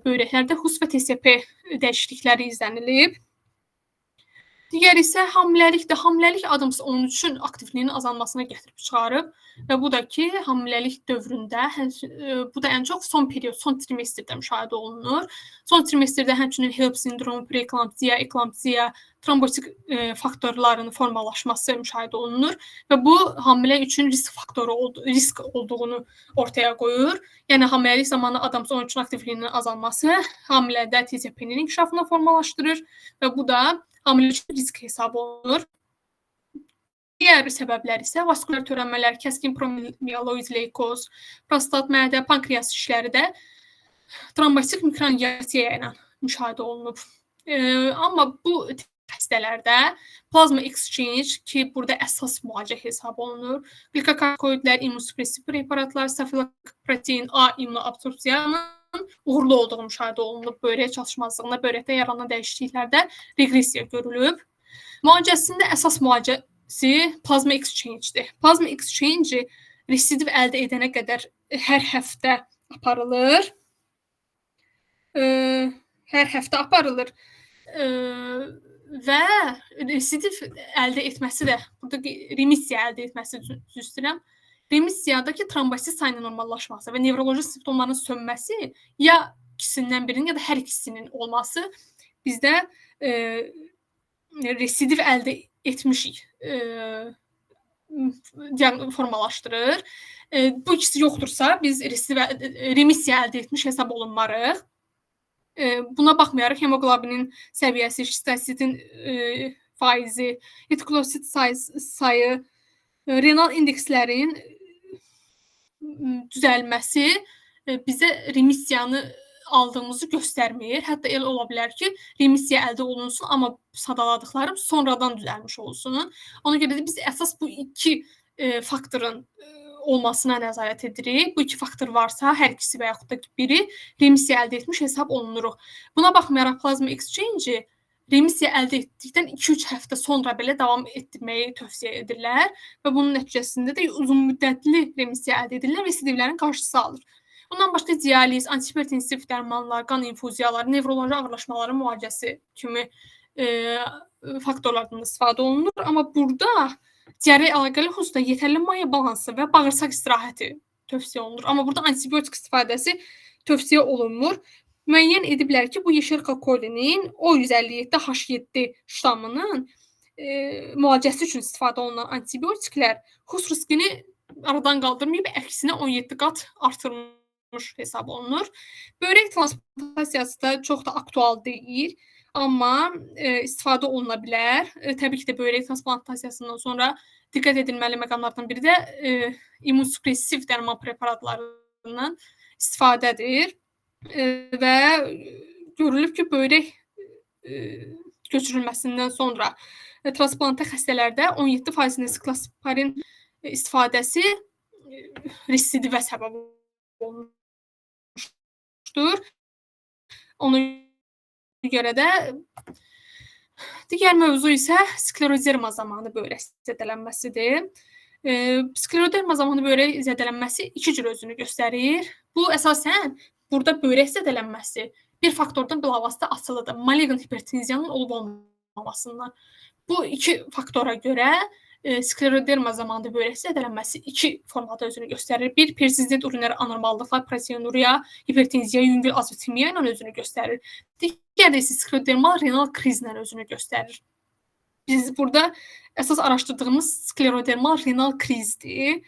böyrəklərdə Hus və TSP dəyişiklikləri izlənilib. Digəri isə hamiləlikdir. Hamiləlik adımsız onun üçün aktivliyinin azalmasına gətirib çıxarıb və bu da ki, hamiləlik dövründə bu da ən çox son period, son trimestrdə müşahidə olunur. Son trimestrdə həmçinin HELLP sindromu, preeklamsiya, eklamsiya, trombotik faktorların formalaşması müşahidə olunur və bu hamilə üçün risk olduğunu ortaya qoyur. Yəni hamiləlik zamanı adamsız onun üçün aktivliyinin azalması hamilədə TCP-nin inkişafını formalaşdırır və bu da hamilə üçün risk hesab olunur. Digər səbəblər isə vaskulyar törənmələr, kəskin promiyaloid leykoz, prostat, mədə, pankreas şişləri də trombotik mikroangiopatiya ilə müşahidə olunub. Amma bu xəstələrdə plazma exchange ki, burada əsas müalicə hesab olunur. Glikokortikoidlər, immunosupressiv preparatlar, stafilokokkin A immunoabsorpsiyanın uğurlu olduğu müşahidə olunub. Böyrək çalışmazlığında, böyrəkdə yaranan dəyişikliklərdə reqressiya görülüb. Müalicəsində əsas müalicəsi plazma exchange-dir. Plazma exchange residiv əldə edənə qədər hər həftə aparılır. Və residiv əldə etməsi də, burada remissiya əldə etməsi üzr istəyirəm. Remissiyadakı trombosit sayının normallaşması və nevroloji simptomların sönməsi ya ikisindən birinin ya da hər ikisinin olması bizdə residiv əldə etmişik formalaşdırır. Bu ikisi yoxdursa biz remissiya əldə etmiş hesab olunmarıq. Buna baxmayaraq hemoqlobinin səviyyəsi, histositin faizi, retikulosit sayı, renal indekslərin düzəlməsi bizə remissiyanı aldığımızı göstərmir. Hətta elə ola bilər ki, remissiya əldə olunsun, amma sadaladıqlarım sonradan düzəlmiş olsun. Ona görə də biz əsas bu iki faktorun olmasına nəzarət edirik. Bu iki faktor varsa, hər ikisi və yaxud da biri remissiya əldə etmiş hesab olunuruq. Buna baxmayaraq plazma exchange remissiya əldə etdikdən 2-3 həftə sonra belə davam etdirməyi tövsiyə edirlər və bunun nəticəsində də uzun müddətli remissiya əldə edirlər, residivlərin qarşısı alır. Bundan başqa dializ, antihipertensiv dərmanlar, qan infuziyaları, nevroloji ağırlaşmaların müalicəsi kimi faktorlardan istifadə olunur. Amma burada diareya əlaqəli xüsusda yetərli maye balansı və bağırsaq istirahəti tövsiyə olunur. Amma burada antibiotik istifadəsi tövsiyə olunmur. Müəyyən ediblər ki, bu Escherichia coli-nin O157H7 ştamının müalicəsi üçün istifadə olunan antibiotiklər xus riskini aradan qaldırmayıb, əksinə 17 qat artırılmış hesab olunur. Böyrək transplantasiyası da çox da aktual deyil. Amma istifadə oluna bilər. Təbii ki də böyrək transplantasiyasından sonra diqqət edilməli məqamlardan biri də immunosupressiv dərman preparatlarından istifadədir. Və görülüb ki, böyrək köçürülməsindən sonra transplanta xəstələrdə 17% siklaspirin istifadəsi residivə səbəb olmuşdur. Ona görə də digər mövzu isə skleroderma zamanı böyrək zədələnməsidir. Skleroderma zamanı böyrək zədələnməsi iki cür özünü göstərir. Bu əsasən burada böyrək zədələnməsi bir faktordan bilavasitə asılıdır. Maliqnant hipertenziyanın olub-olmamasından. Bu iki faktora görə skleroderma zamanı böyrək zədələnməsi iki formada özünü göstərir. Bir, persistent urinər anormallıqlar, proteinuria, hipertenziya, yüngül azotemiya ilə özünü göstərir. Digər isə sklerodermal renal krizlə özünü göstərir. Biz burada əsas araşdırdığımız sklerodermal renal krizdir.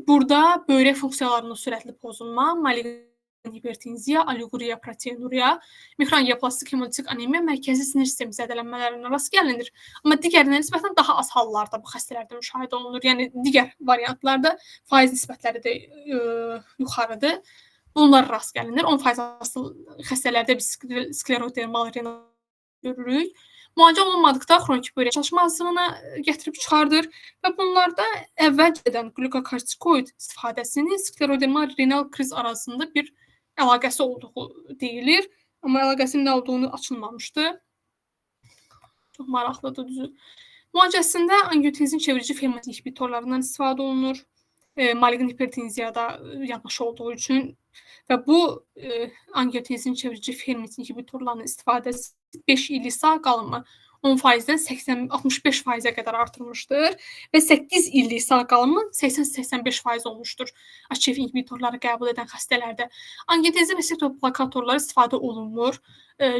Burada böyrək funksiyalarının sürətli pozulma, maliqnant hipertenziya, oliguriya, proteinuria, mikroangioplastik hemolitik anemiya, mərkəzi sinir sistemi zədələnmələrinə rast gəlinir. Amma digərinə nisbətən daha az hallarda bu xəstələrdə müşahidə olunur. Yəni digər variantlarda faiz nisbətləri də yuxarıdır. Bunlar rast gəlinir. 10% xəstələrdə biz sklerodermal renal görürük. Müalicə olunmadıqda xronik böyrək çalışmazlığına gətirib çıxardır və bunlarda əvvəlcədən glikokortikoid istifadəsinin sklerodermal renal kriz arasında bir əlaqəsi olduğu deyilir. Amma əlaqəsinin nə olduğunu açılmamışdı. Çox maraqlıdır düzü. Müalicəsində angiotenzin çevirici ferment inhibitorlarından istifadə olunur. Maliqnant hipertenziyada yanaşı olduğu üçün və bu angiotenzin çevirici ferment inhibitorlarının istifadəsi 5 illik sağ qalımı 10%-dən 65%-ə qədər artırmışdır və 8 illik sağ qalımı 80-85% olmuşdur HCV inhibitorları qəbul edən xəstələrdə. Angiotensin reseptor blokatorları istifadə olunmur,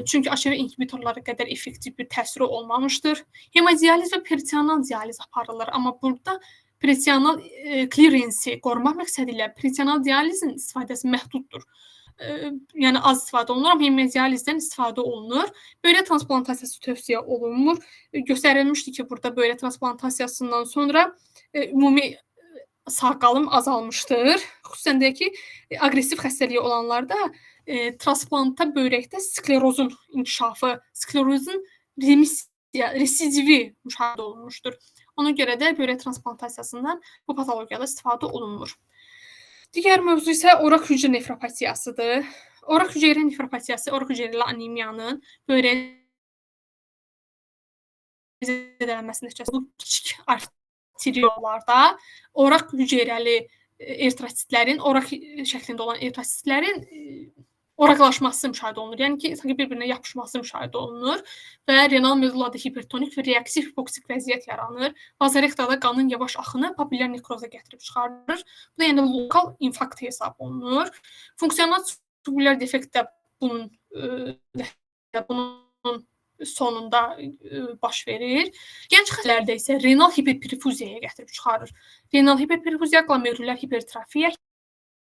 çünki HCV inhibitorları qədər effektiv bir təsiri olmamışdır. Hemodializ və peritoneal dializ aparılır, amma burada peritoneal clearance-i qorumaq məqsədi ilə peritoneal dializin istifadəsi məhduddur. Yəni az istifadə olunur, amma hemodializdən istifadə olunur. Böyrək transplantasiyası tövsiyə olunmur. Göstərilmişdi ki, burada böyrək transplantasiyasından sonra ümumi sağ qalım azalmışdır. Xüsusən də ki, aqressiv xəstəliyi olanlarda transplantda böyrəkdə sklerozun inkişafı, sklerozun residivi müşahidə olunmuşdur. Ona görə də böyrək transplantasiyasından bu patologiyada istifadə olunmur. Digər mövzu isə oraq hücrə nefropatiyasıdır. Oraq hücrə nefropatiyası, oraq hücrəli anemiyanın böyrək zədələnməsi nəticəsində bu kiçik arteriollarda oraq hücrəli eritrositlərin, oraq şəklində olan eritrositlərin oraqlaşması müşahidə olunur. Yəni ki, sanki bir-birinə yapışması müşahidə olunur və renal medulada hipertonik və reaktiv hipoksik vəziyyət yaranır. Vazorektada qanın yavaş axını papillər nekroza gətirib çıxarır. Bu da yəni lokal infarkt hesab olunur. Funksional tubulyar defekt də bunun sonunda baş verir. Gənc xəstələrdə isə renal hiperperfuziyaya gətirib çıxarır. Renal hiperperfuziya, glomerulyar hipertrofiya,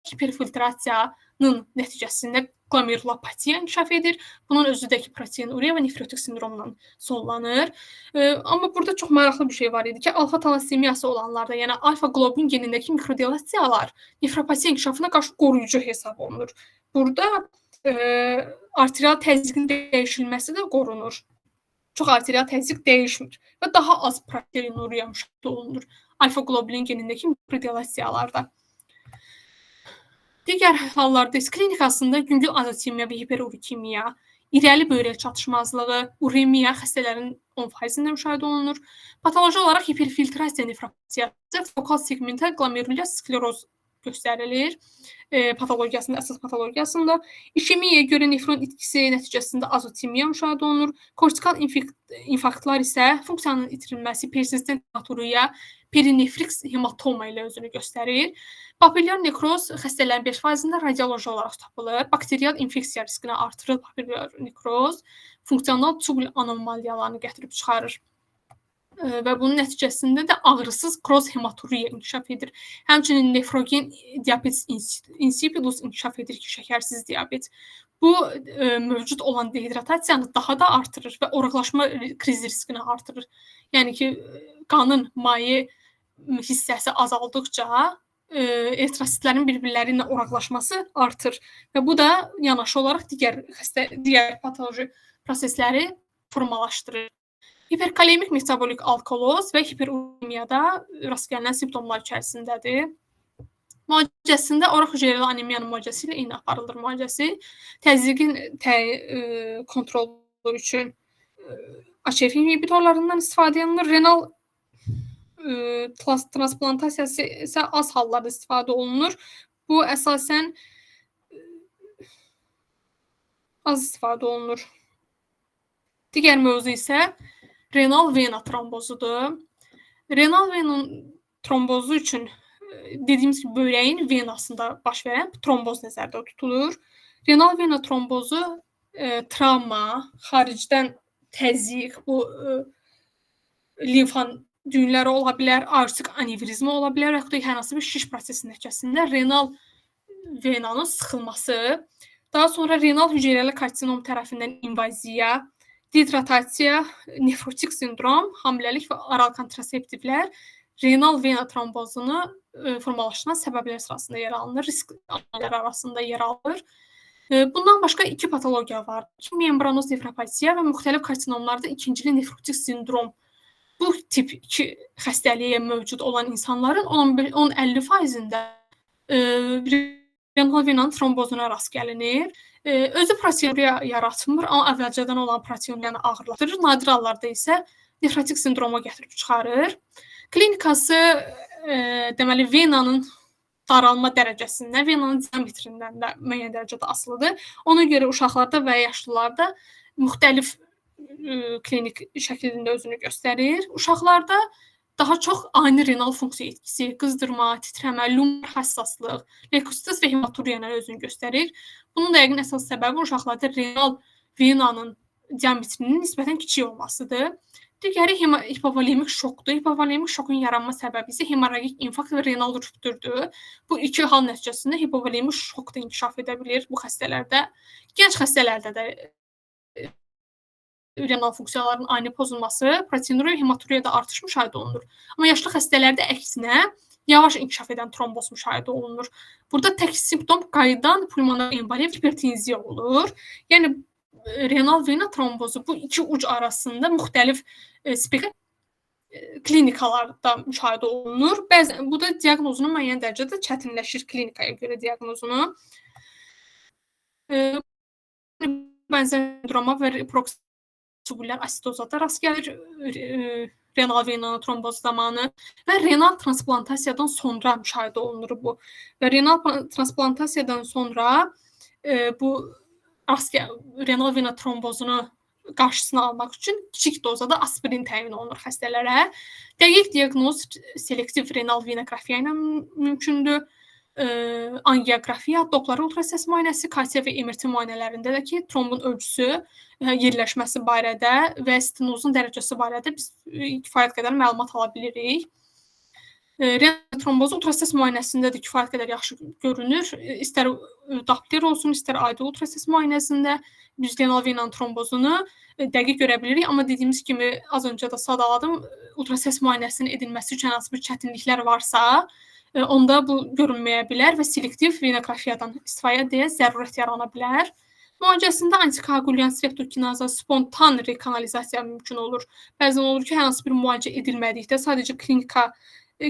hiperfiltrasiyanın nəticəsində glomerulopatiya inkişaf edir. Bunun özüdəki proteinuria və nefrotik sindromla sonlanır. Amma burada çox maraqlı bir şey var idi ki, alfa talassemiyası olanlarda, yəni alfa globin genindəki mikrodilasiyalar nefropatiya inkişafına qarşı qoruyucu hesab olunur. Burada arterial təzyiqin dəyişilməsi də qorunur. Çox arterial təzyiq dəyişmir və daha az proteinuria müşahidə olunur alfa globulin genindəki mikrodilasiyalarda. Digər hallarda klinikasında yüngül azotemiya və hiperurikemiya, irəli böyrək çatışmazlığı, uremiya xəstələrin 10%-də müşahidə olunur. Patoloji olaraq hiperfiltrasiya nefropatiyası, fokal segmentə glomerulyar skleroz göstərilir. Patologiyasında, əsas patologiyasında işemiyaya görə nefron itkisi nəticəsində azotemiya müşahidə olunur. Kortikal infarktlar isə funksiyanın itirilməsi, persistent hematuriya, perinefrik hematoma ilə özünü göstərir. Papillyar nekroz xəstələrin 5%-də radioloji olaraq tapılır. Bakterial infeksiya riskini artırır papillyar nekroz. Funksional tubul anomaliyalarını gətirib çıxarır. Və bunun nəticəsində də ağrısız kroz hematuriya inkişaf edir. Həmçinin nefrogen diabetes insipidus inkişaf edir ki, şəkərsiz diabet. Bu mövcud olan dehidratasiyanı daha da artırır və oraqlaşma krizi riskini artırır. Yəni ki, qanın maye hissəsi azaldıqca eritrositlərin bir-birləri ilə oraqlaşması artır və bu da yanaşı olaraq digər patoloji prosesləri formalaşdırır. Hiperkalemik metabolik alkaloz və hiperuremiyada rast gəlinən simptomlar içərisindədir. Müalicəsində oraq hücrəli anemiyanın müalicəsi ilə eyni aparılır müalicəsi. Təzyiqin kontrolu üçün HCV inhibitorlarından istifadə edilir. Renal transplantasiyası isə az hallarda istifadə olunur. Bu əsasən az istifadə olunur. Digər mövzu isə renal vena trombozudur. Renal vena trombozu üçün dediyimiz kimi böyrəyin venasında baş verən tromboz nəzərdə tutulur. Renal vena trombozu travma, xaricdən təzyiq, bu limfa düyünləri ola bilər, aortik anevrizma ola bilər və yaxud da hər hansı bir şiş prosesi nəticəsində renal venanın sıxılması, daha sonra renal hüceyrəli karsinom tərəfindən invaziya, dehidratasiya, nefrotik sindrom, hamiləlik və oral kontraseptivlər renal vena trombozunu formalaşdıran səbəblər sırasında yer alınır, risk amilləri arasında yer alır. Bundan başqa iki patologiya var. Membranoz nefropatiya və müxtəlif karsinomlarda ikincili nefrotik sindrom. Bu tip iki xəstəliyə mövcud olan insanların 10-50%-də renal venanın trombozuna rast gəlinir. Özü proteinuria yaratmır, amma əvvəlcədən olan proteinuriyanı ağırlaşdırır. Nadir hallarda isə nefrotik sindroma gətirib çıxarır. Klinikası deməli venanın daralma dərəcəsindən, venanın diametrindən də müəyyən dərəcədə asılıdır. Ona görə uşaqlarda və yaşlılarda müxtəlif klinik şəklində özünü göstərir. Uşaqlarda daha çox ani renal funksiya etkisi, qızdırma, titrəmə, lumbar həssaslıq, leykosit və hematuriya ilə özünü göstərir. Bunun da yəqin əsas səbəbi uşaqlarda renal venanın diametrinin nisbətən kiçik olmasıdır. Digəri hipovolemik şokdur. Hipovolemik şokun yaranma səbəbi isə hemorragik infarkt və renal rüptürdür. Bu iki hal nəticəsində hipovolemik şok da inkişaf edə bilir bu xəstələrdə. Gənc xəstələrdə də renal funksiyalarının ani pozulması, proteinuria və hematuriyada artış müşahidə olunur. Amma yaşlı xəstələrdə əksinə yavaş inkişaf edən tromboz müşahidə olunur. Burada tək simptom qayıdan pulmonar emboliya və hipertenziya olur. Yəni renal vena trombozu bu iki uc arasında müxtəlif spektr klinikalarda müşahidə olunur. Bəzən bu da diaqnozunu müəyyən dərəcədə çətinləşir klinikaya görə diaqnozunu. Bənzər sindroma və proksibullər asidozata rast gəlir renal vena trombozu zamanı və renal transplantasiyadan sonra müşahidə olunur bu. Və renal transplantasiyadan sonra bu renal vena trombozunu qarşısını almaq üçün kiçik dozada aspirin təyin olunur xəstələrə. Dəqiq diaqnoz selektiv renal venografiya ilə mümkündür. Angiografiya, Doppler ultrasəs müayinəsi, KT və MRT müayinələrində də ki, trombun ölçüsü, yerləşməsi barədə və stenozun dərəcəsi barədə biz kifayət qədər məlumat ala bilirik. Renal trombozu ultrasəs müayinəsində də kifayət qədər yaxşı görünür. İstər Doppler olsun, istər ID ultrasəs müayinəsində biz renal vena trombozunu dəqiq görə bilirik. Amma dediyimiz kimi az öncə də sadaladım, ultrasəs müayinəsinin edilməsi üçün hansı bir çətinliklər varsa, onda bu görünməyə bilər və selektiv venografiyadan istifadəyə zərurət yarana bilər. Müalicəsində antikoagulyant streptokinaza, spontan rekanalizasiya mümkün olur. Bəzən olur ki, hər hansı bir müalicə edilmədikdə sadəcə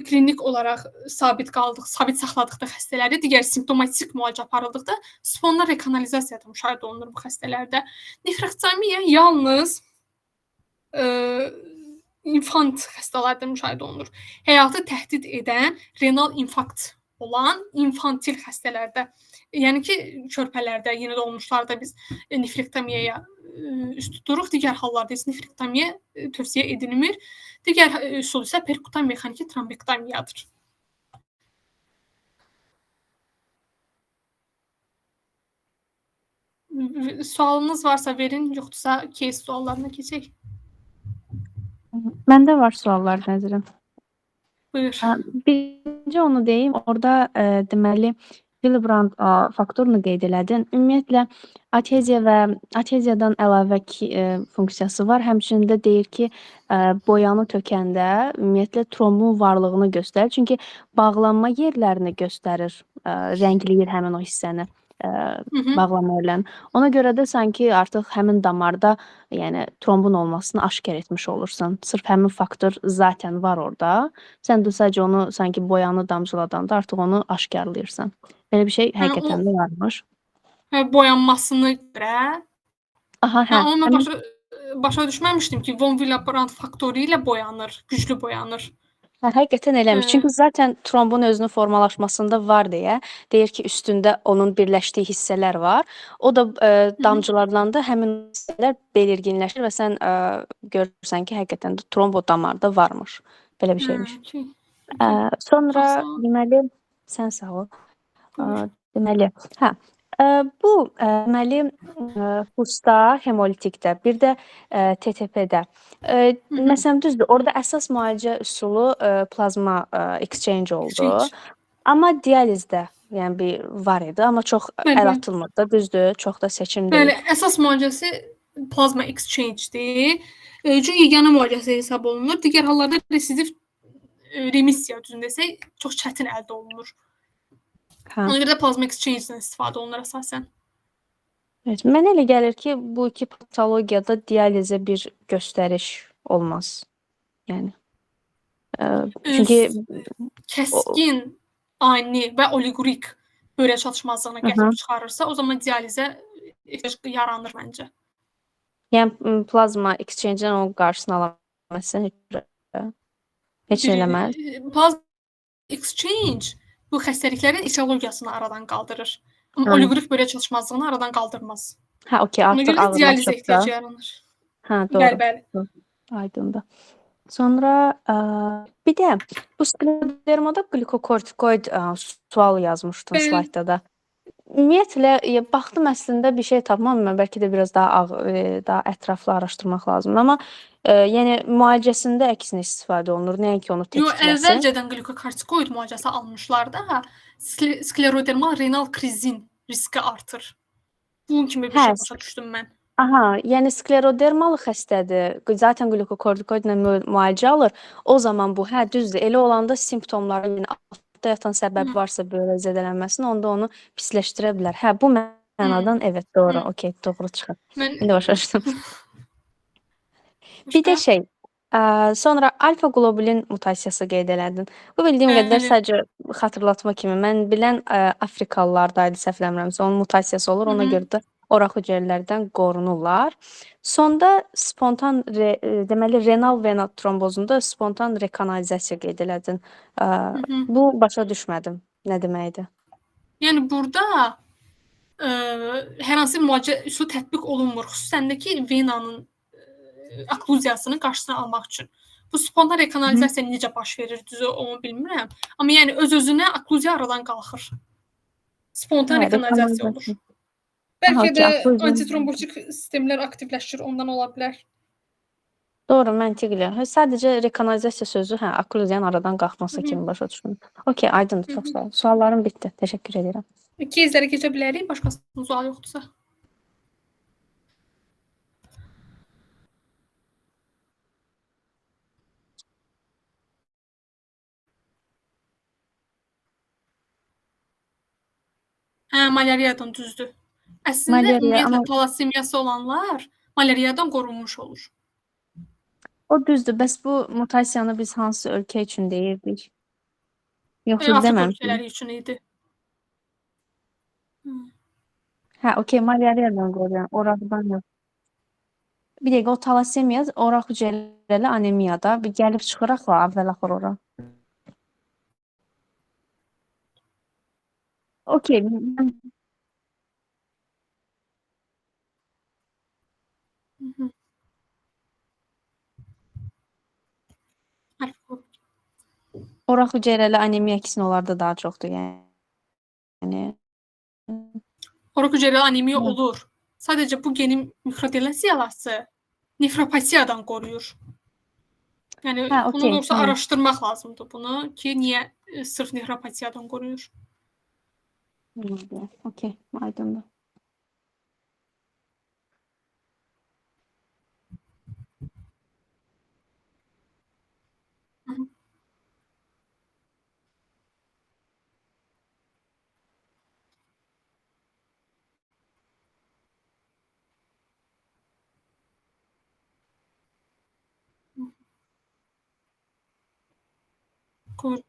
klinik olaraq sabit saxladıqda xəstələri, digər simptomatik müalicə aparıldıqda spontan rekanalizasiya da müşahidə olunur bu xəstələrdə. Nefrektomiya yalnız infant xəstələrdə müşahidə olunur. Həyatı təhdid edən renal infarkt olan infantil xəstələrdə, yəni ki, körpələrdə, yeni doğulmuşlarda biz nefrektomiyaya üst tuturuq, digər hallarda isə nefrektomiya tövsiyə edilmir. Digər üsul isə perkutan mexaniki trombektomiyadır. Sualınız varsa verin, yoxdursa case suallarına keçək. Məndə var suallar nəzirəm. Buyur. Birinci onu deyim, orada deməli Willebrand faktorunu qeyd elədin. Ümumiyyətlə ateziyadan əlavə funksiyası var. Həmçinin də deyir ki, boyanı tökəndə ümumiyyətlə trombun varlığını göstərir. Çünki bağlanma yerlərini göstərir, rəngləyir həmin o hissəni. Bağlama yerlərini. Ona görə də sanki artıq həmin damarda yəni trombun olmasını aşkar etmiş olursan. Sırf həmin faktor zaten var orada. Sən də sadəcə onu sanki boyanı damcıladanda artıq onu aşkarlayırsan. Belə bir şey həqiqətən də varmış. Boyanmasını görə. Aha, hə. Onu başa düşməmişdim ki, von Willebrand faktoru ilə boyanır, güclü boyanır. Həqiqətən eləmiş. Çünki zaten trombun özünün formalaşmasında var deyə deyir ki, üstündə onun birləşdiyi hissələr var. O da damcılananda həmin hissələr belirginləşir və sən görürsən ki, həqiqətən də trombo damarda varmış. Belə bir şeymiş. Sonra deməli, sən sağ ol. Deməli, bu deməli FUS-da, hemolitikdə, bir də TTP-də. Məsələn, düzdür, orada əsas müalicə üsulu plazma exchange oldu. Amma dializdə yəni bir var idi, amma çox əl atılmırdı, düzdür, çox da seçim deyil. Bəli, əsas müalicəsi plazma exchange-dir. Çünki yeganə müalicəsi hesab olunur. Digər hallarda residiv remissiya düzün desək, çox çətin əldə olunur. Ona görə də plazma exchange-dən istifadə olunur əsasən. Evet, mənə elə gəlir ki, bu iki patologiyada dializə bir göstəriş olmaz. Yəni. Çünki kəskin, ani və oligorik böbrək çatışmazlığına gətirib çıxarırsa, o zaman dializə yaranır məncə. Yəni plazma exchange-dən onun qarşısını ala bilməzsən heç eləməz. Plazma exchange bu xəstəliklərin etiologiyasını aradan qaldırır. Amma oligorik böbrək çatışmazlığını aradan qaldırmaz. Okey, artıq ağırlaşıb dializə ehtiyac yaranır. Hə, Bəli, doğru. bəli. Aydındır. Sonra bir də bu sklerodermada qlikokortikoid sual yazmışdın Bəli. slaydda da. Ümumiyyətlə baxdım əslində bir şey tapmadım. Mən bəlkə də biraz daha daha ətraflı araşdırmaq lazımdır. Amma yəni müalicəsində əksinə istifadə olunur. Nəinki onu Yo, tetikləsin. əvvəlcədən qlikokortikoid müalicəsi almışlar da, sklerodermal renal krizin riski artır. Bunun kimi bir Hə, şey başa düşdüm mən. aha, yəni sklerodermal xəstədir. Zaten qlikokortikoidlə müalicə alır. O zaman bu, hə, düzdür. Elə olanda simptomları, yəni altda yatan səbəb varsa böyrək zədələnməsinin, onda onu pisləşdirə bilər. Hə, bu mənadan evet, doğru. Okay, doğru çıxır. Mən İndi başa düşdüm. Bir də şey, sonra alfa qlobulin mutasiyası qeyd elədin. Bu bildiyim qədər Bəli. sadəcə xatırlatma kimi mən bilən Afrikalılardaydı, səhv eləmirəmsə, onun mutasiyası olur. Ona görə də oraq hüceyrələrdən qorunurlar. Sonda spontan deməli renal vena trombozunda spontan rekanalizasiya qeyd elədin. Bu başa düşmədim. Nə deməkdir? Yəni burada hər hansı bir müalicə üsulu tətbiq olunmur. Xüsusən də ki, venanın okluziyasının qarşısını almaq üçün. Bu spontan rekanalizasiya necə baş verir, düzü onu bilmirəm. Amma yəni öz-özünə okluziya aradan qalxır. Spontan rekanalizasiya olur. Bəlkə də antitrombotik sistemlər aktivləşir, ondan ola bilər. Doğru, məntiqli. Sadəcə rekanalizasiya sözü, hə, okluziyanın aradan qalxması kimi başa düşdüm. Okay, aydındır, çox sağ ol. Suallarım bitdi. Təşəkkür edirəm. Кейslərə keçə bilərik, başqasının sualı yoxdursa. Hə, malyariyadan düzdür. Əslində ümumiyyətlə talassemiyası olanlar malyariyadan qorunmuş olur. O düzdür. Bəs bu mutasiyanı biz hansı ölkə üçün deyirdik? Yoxsa Afrika deməmişdik? ölkələri üçün idi. Hə, okay, malyariyadan qoruyan, oraqdan yox. Bir dəqiqə, o talassemiya, oraq hüceyrəli anemiyada bir gəlib çıxıraq la, əvvəl-axır ora. Okay. Oraq hüceyrəli anemiya əksinə onlarda daha çoxdur, yəni. Oraq hüceyrəli anemiya olur. Sadəcə bu genin mikrodelesyası nefropatiyadan qoruyur. Yəni bunu doğrusu araşdırmaq lazımdır bunu ki, niyə sırf nefropatiyadan qoruyur. Okay, aydındır. Qoruyur.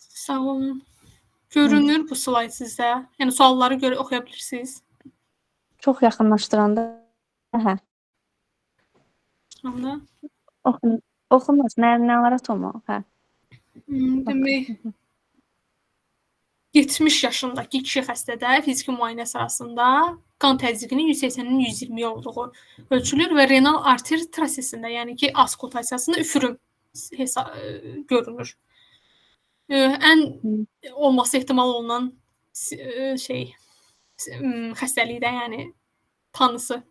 Sağ olun. Görünür bu slayd sizdə. Yəni sualları oxuya bilirsiniz. Çox yaxınlaşdıranda, hə. Onda Oxunmaz, narahat olma, hə. Demək 70 yaşındakı kişi xəstədə fiziki müayinə sırasında qan təzyiqinin 180-nin 120 olduğu ölçülür və renal arter trasesində, yəni ki, askotasiyasında üfürüm görünür. Ən olması ehtimal olunan xəstəlikdə, yəni tanısı.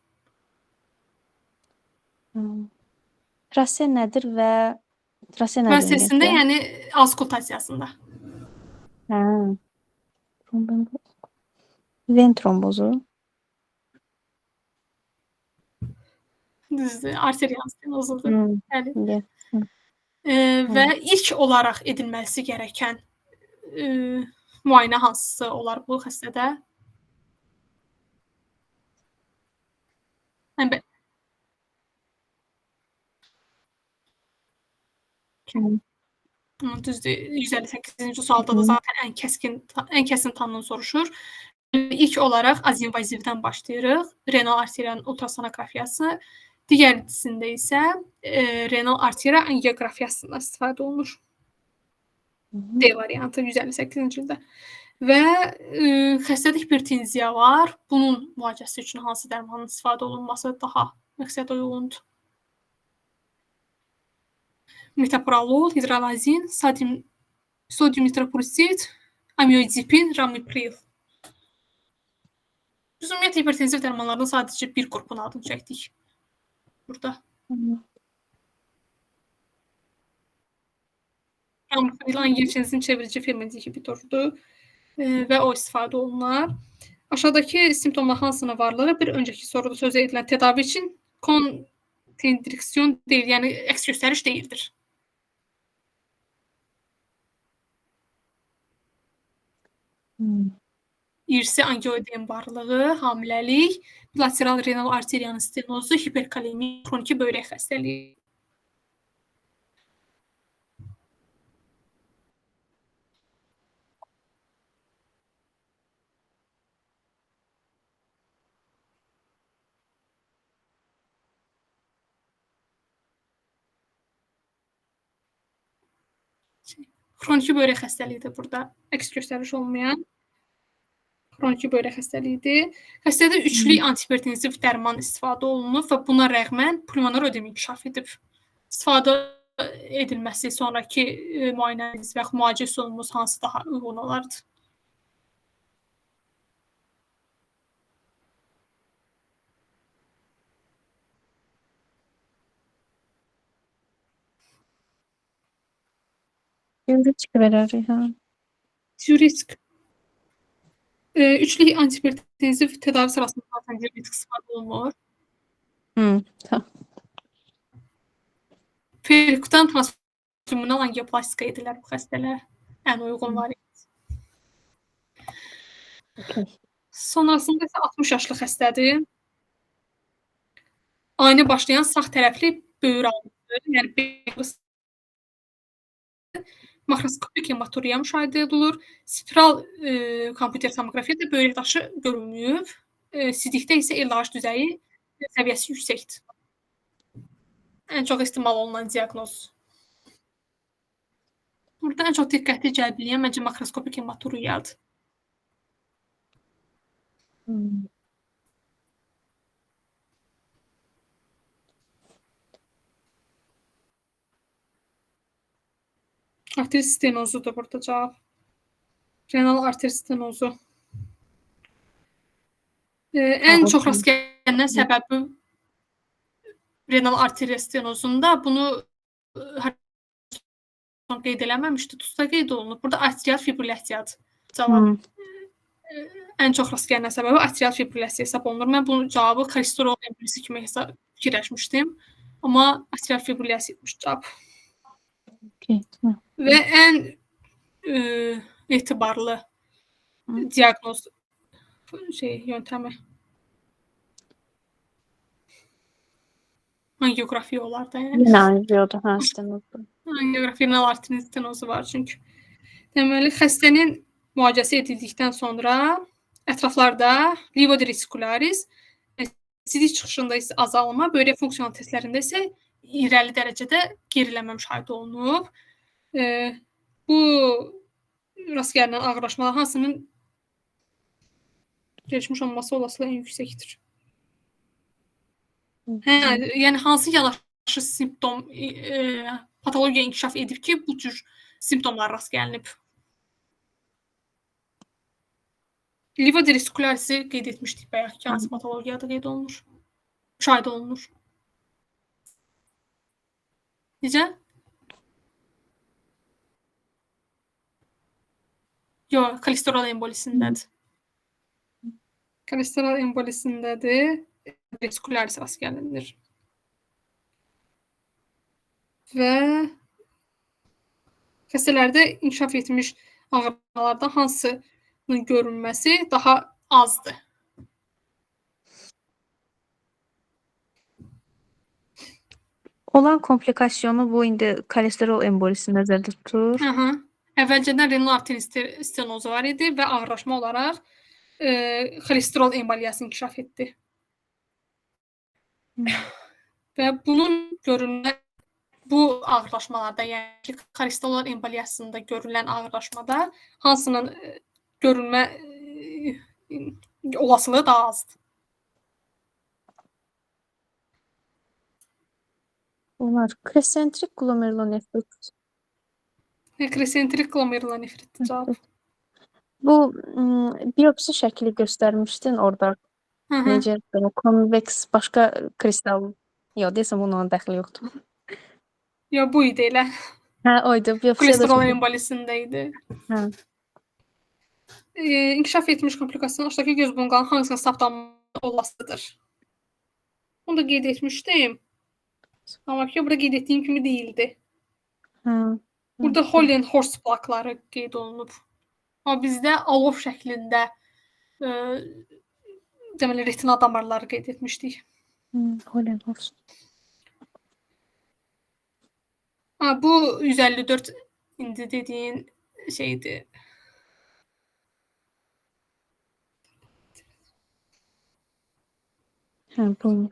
Trase nədir və trase nədir? Trasesində, yəni askotasiyasında. Hə. Ven trombozu. Düzdür, arterial stenozdur. Bəli. Və ilk olaraq edilməsi gərəkən müayinə hansısı olar bu xəstədə? Düzdür, 158-ci sualda da zaten ən kəsin tanını soruşur. İlk olaraq azinvazivdən başlayırıq. Renal arteriyanın ultrasonografiyası, Digər hissəsində isə renal arteriya angiografiyasından istifadə olunur. D variantı 158-ci ildə. Və xəstədə hipertenziya var. Bunun müalicəsi üçün hansı dərmanın istifadə olunması daha məqsədə uyğundur? Metoprolol, hidrolazin, sodium nitroprusid, amioidipin, ramipril. Biz ümumiyyətlə hipertenziv dərmanlardan sadəcə bir qrupun adını çəkdik burada. Ramipril angiotensin çevirici ferment inhibitordur və o istifadə olunar. Aşağıdakı simptomlar hansının varlığı bir öncəki soruda sözə edilən tədavi üçün kontrindikasiyon deyil, yəni əks göstəriş deyildir. İrsi angioedem varlığı, hamiləlik, bilateral renal arteriyanın stenozu, hiperkalemi, xroniki böyrək xəstəliyi. Xroniki böyrək xəstəliyidir burada əks göstəriş olmayan. Xroniki böyrək xəstəliyidir. Xəstədə üçlü antihipertensiv dərman istifadə olunub və buna rəğmən pulmonar ödem inkişaf edib. İstifadə edilməsi sonraki müayinəniz və yaxud müalicə üsulumuz hansı daha uyğun olardı? Diuretik verərik, hə. Diuretik. Üçlü antihipertensiv tədavi sırasında zaten diuretik istifadə olunur. Perkutan transluminal angioplastika edilir bu xəstələr. Ən uyğun variant. Sonrasında isə 60 yaşlı xəstədir. Ani başlayan sağ tərəfli böyür ağrısı, yəni makroskopik hematuriya müşahidə edilir. Spiral kompüter tomografiyada böyrək daşı görünməyib. Sidikdə isə LH düzəyi səviyyəsi yüksəkdir. Ən çox ehtimal olunan diaqnoz. Burada ən çox diqqəti cəlb edən məncə makroskopik hematuriyadır. Arter stenozudur burada cavab. Renal arter stenozu. Ən çox rast gələn səbəbi renal arteriya stenozunda bunu qeyd eləməmişdi, TUS-da qeyd olunub. Burada atrial fibrilyasiyadır cavab. Ən çox rast gələn səbəbi atrial fibrilyasiya hesab olunur. Mən bunun cavabı kolesterol embolisi kimi fikirləşmişdim. Amma atrial fibrilyasiyaymış cavab. Və ən etibarlı diaqnoz yöntəmi angiografiya olar da. Yəni angiodur, hə, stenozdur. Angiografiya renal arterinin stenozu var çünki. Deməli, xəstənin müalicəsi edildikdən sonra ətraflarda livodresicularis, sidik çıxışında isə azalma, böyrək funksiyalı testlərində isə irəli dərəcədə geriləmə müşahidə olunub. Bu rast gələn ağırlaşmalar hansının gelişmiş olması olasılığı ən yüksəkdir? Yəni hansı yanaşı simptom patologiya inkişaf edib ki, bu cür simptomlar rast gəlinib? Livodresikularisi qeyd etmişdik bayaq ki, hansı patologiyada qeyd olunur? Müşahidə olunur. Necə? Yox, kolesterol embolisindədir. Kolesterol embolisindədir. Resikularisi rast gəlinir. Və xəstələrdə inkişaf etmiş ağrılardan hansının görünməsi daha azdır? Olan komplikasiyonu bu indi kolesterol embolisi nəzərdə tutur. Əvvəlcədən renal arteriya stenozu var idi və ağırlaşma olaraq kolesterol emboliyası inkişaf etdi. və bu ağırlaşmalarda, yəni ki, kristallar emboliyasında görülən ağırlaşmada hansının görülmə olasılığı daha azdır? Bunlar kresentrik glomerulonefrit. Kresentrik glomerulonefritdir cavab. Bu biopsi şəkli göstərmişdin orada. Necə konveks başqa kristal. Yox, deyəsən bunun ona dəxli yoxdur. Yox, bu idi elə. Hə, oydu. Biopsiyada Kolesterol embolisində idi. Hə. İnkişaf etmiş komplikasiyanın aşağıdakı göz bunqanın hangisinin saptanması olasıdır? Onu da qeyd etmişdim. Amma ki, burada qeyd etdiyim kimi deyildi. Burada Hollenhorst plakları qeyd olunub. Amma bizdə alov şəklində deməli retina damarları qeyd etmişdik. Hollenhorst. Bu 154 indi dediyin şeydir. Hə, bu.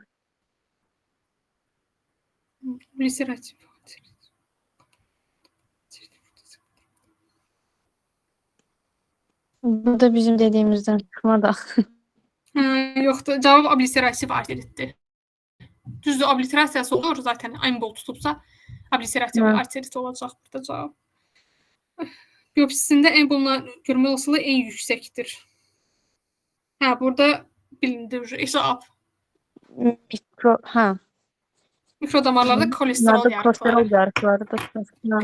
Gliserativ. Bu da bizim dediyimizdən çıxmadı. Yoxdur. Cavab obliterativ arteritdir. Düzdür, obliterasiyası olur zaten embol tutubsa obliterativ arterit olacaq burada cavab. Biopsisində embolun görmə olasılığı en yüksəkdir. Burada bilindi hesab. Mikrodamarlarda kolesterol yarıqlarıdır.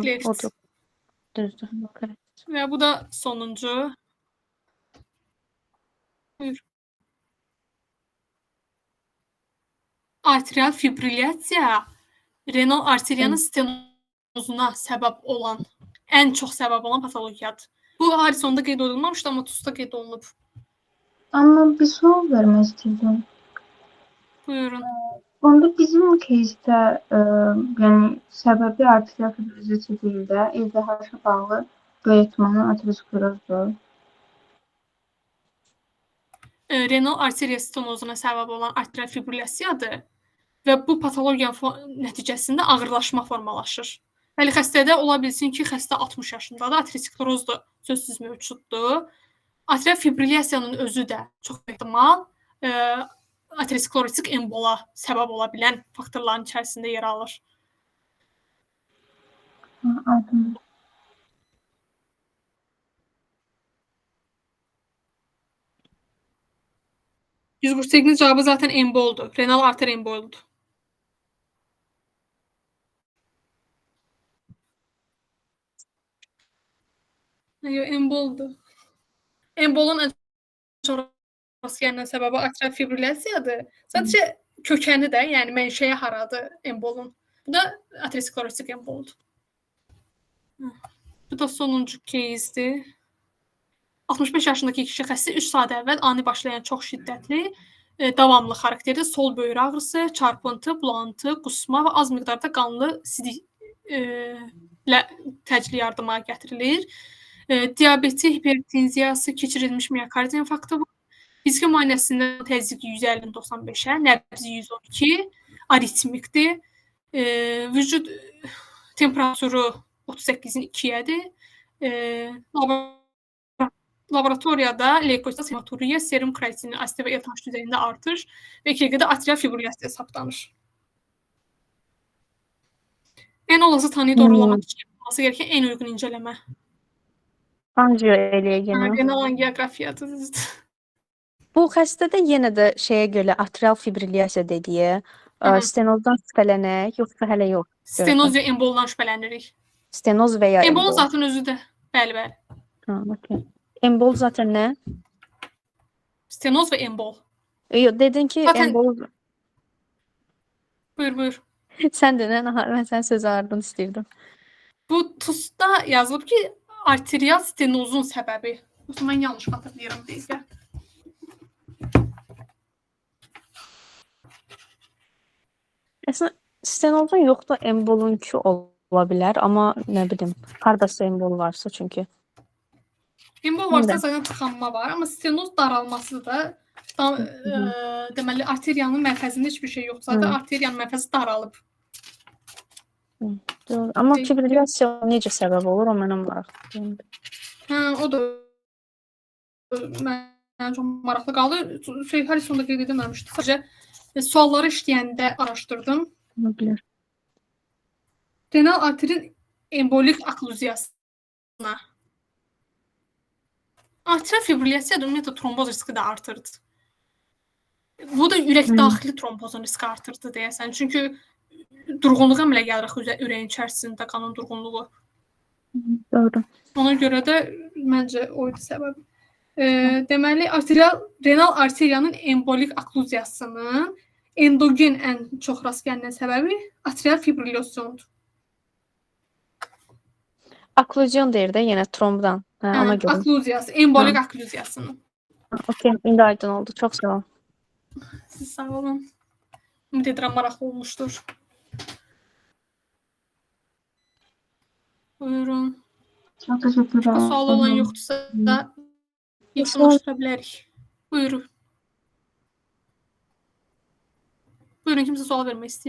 Kleft. Düzdür. Və bu da sonuncu. Buyur. Arterial fibrilyasiya renal arteriyanın stenozuna ən çox səbəb olan patologiyadır. Bu Harisonda qeyd olunmamışdı, amma TUS-da qeyd olunub. Amma bir sual vermək istəyirdim. Buyurun. Onda bizim кейsdə yəni səbəbi arterial fibrilyasiya deyil də, LDH-a bağlı böyütmənin aterosklerozdur. Renal arteriya stenozuna səbəb olan arterial fibrilyasiyadır və bu patologiyanın nəticəsində ağırlaşma formalaşır. Bəli, xəstədə ola bilsin ki, xəstə 60 yaşındadır, ateroskleroz da sözsüz mövcuddur. Arterial fibrilyasiyanın özü də çox ehtimal aterosklerotik embola səbəb ola bilən faktorların içərisində yer alır. Aydın. %48-in cavabı zaten emboldur. Renal arter emboldur. Yox, emboldur. Embolun ən çox rast gələn səbəbi arterial fibrilyasiyadır. Sadəcə kökəni də, yəni mənşəyi haradır embolun. Bu da aterosklerotik emboldur. Bu da sonuncu кейsdir. 65 yaşındakı kişi xəstə 3 saat əvvəl ani başlayan çox şiddətli, davamlı xarakterli sol böyür ağrısı, çarpıntı, bulantı, qusma və az miqdarda qanlı sidiklə təcili yardıma gətirilir. Diabeti, hipertenziyası, keçirilmiş miokard infarktı var. Fiziki müayinəsində təzyiqi 150-95-ə, nəbzi 112, aritmikdir. Vücud temperaturu 38-in 2-yədir. Laboratoriyada leykosit, hematuriya, serum kreatinin, AST və LH düzeyində artış və EKG-də arterial fibrilyasiya saptanır. Ən olası tanıyı doğrulamaq üçün yapılması gerəkən ən uyğun incələmə. Angioelegenə. Renal angiografiyadır. Bu xəstədə yenə də şeyə görə arterial fibrilyasiya dediyi, stenozdan şübhələnək, yoxsa hələ yox? Stenoz və emboldan şübhələnirik. Stenoz və ya embol. Embol zaten özü də. Bəli, bəli. Okay. Embol zaten nə? Stenoz və embol. Yox, dedin ki, zaten... embol... Buyur. Sən də nə? Mən sən sözü ardın istəyirdim. Bu TUS-da yazılıb ki, arterial stenozun səbəbi. Yoxsa mən yanlış xatırlayıram deyilsə. Əslində, stenozun yox da embolunki ola bilər, amma nə bilim, hardasa embol varsa çünki. Embol varsa zaten tıxanma var, amma stenoz daralması da Deməli, arteriyanın mərkəzində heç bir şey yoxdur. Zaten arteriyanın mərkəzi daralıb. Doğru. Amma fibrilyasiya necə səbəb olur, o mənə maraqlıdır. O da mənə çox maraqlı qaldı. Hər sonda qeyd edilməmişdi. Sadəcə sualları işləyəndə araşdırdım. Olabilir. Renal arterin embolik okluziyasına. Arterial fibrilyasiya da ümumiyyətlə tromboz riski də artırdı. Bu da ürək daxili trombozun riski artırdı deyəsən. Çünki durğunluğa əmələ gəlir axı ürəyin içərisində qanın durğunluğu. Doğru. Ona görə də məncə o idi səbəb. Deməli, renal arteriyanın embolik okluziyasının endogen ən çox rast gəlinən səbəbi atrial fibrilyasiyadır. Okluzyon deyir də yenə trombdan. Ona görə. Okluziyası, embolik okluziyasının. Okey, indi aydın oldu. Çox sağ ol. Siz sağ olun. Ümid edirəm maraqlı olmuşdur. Buyurun. Çok teşekkür ederim. Sual olan yoxdursa da yaxınlaşdıra bilərik. Buyurun. Buyurun, kimsə sual vermək istəyir?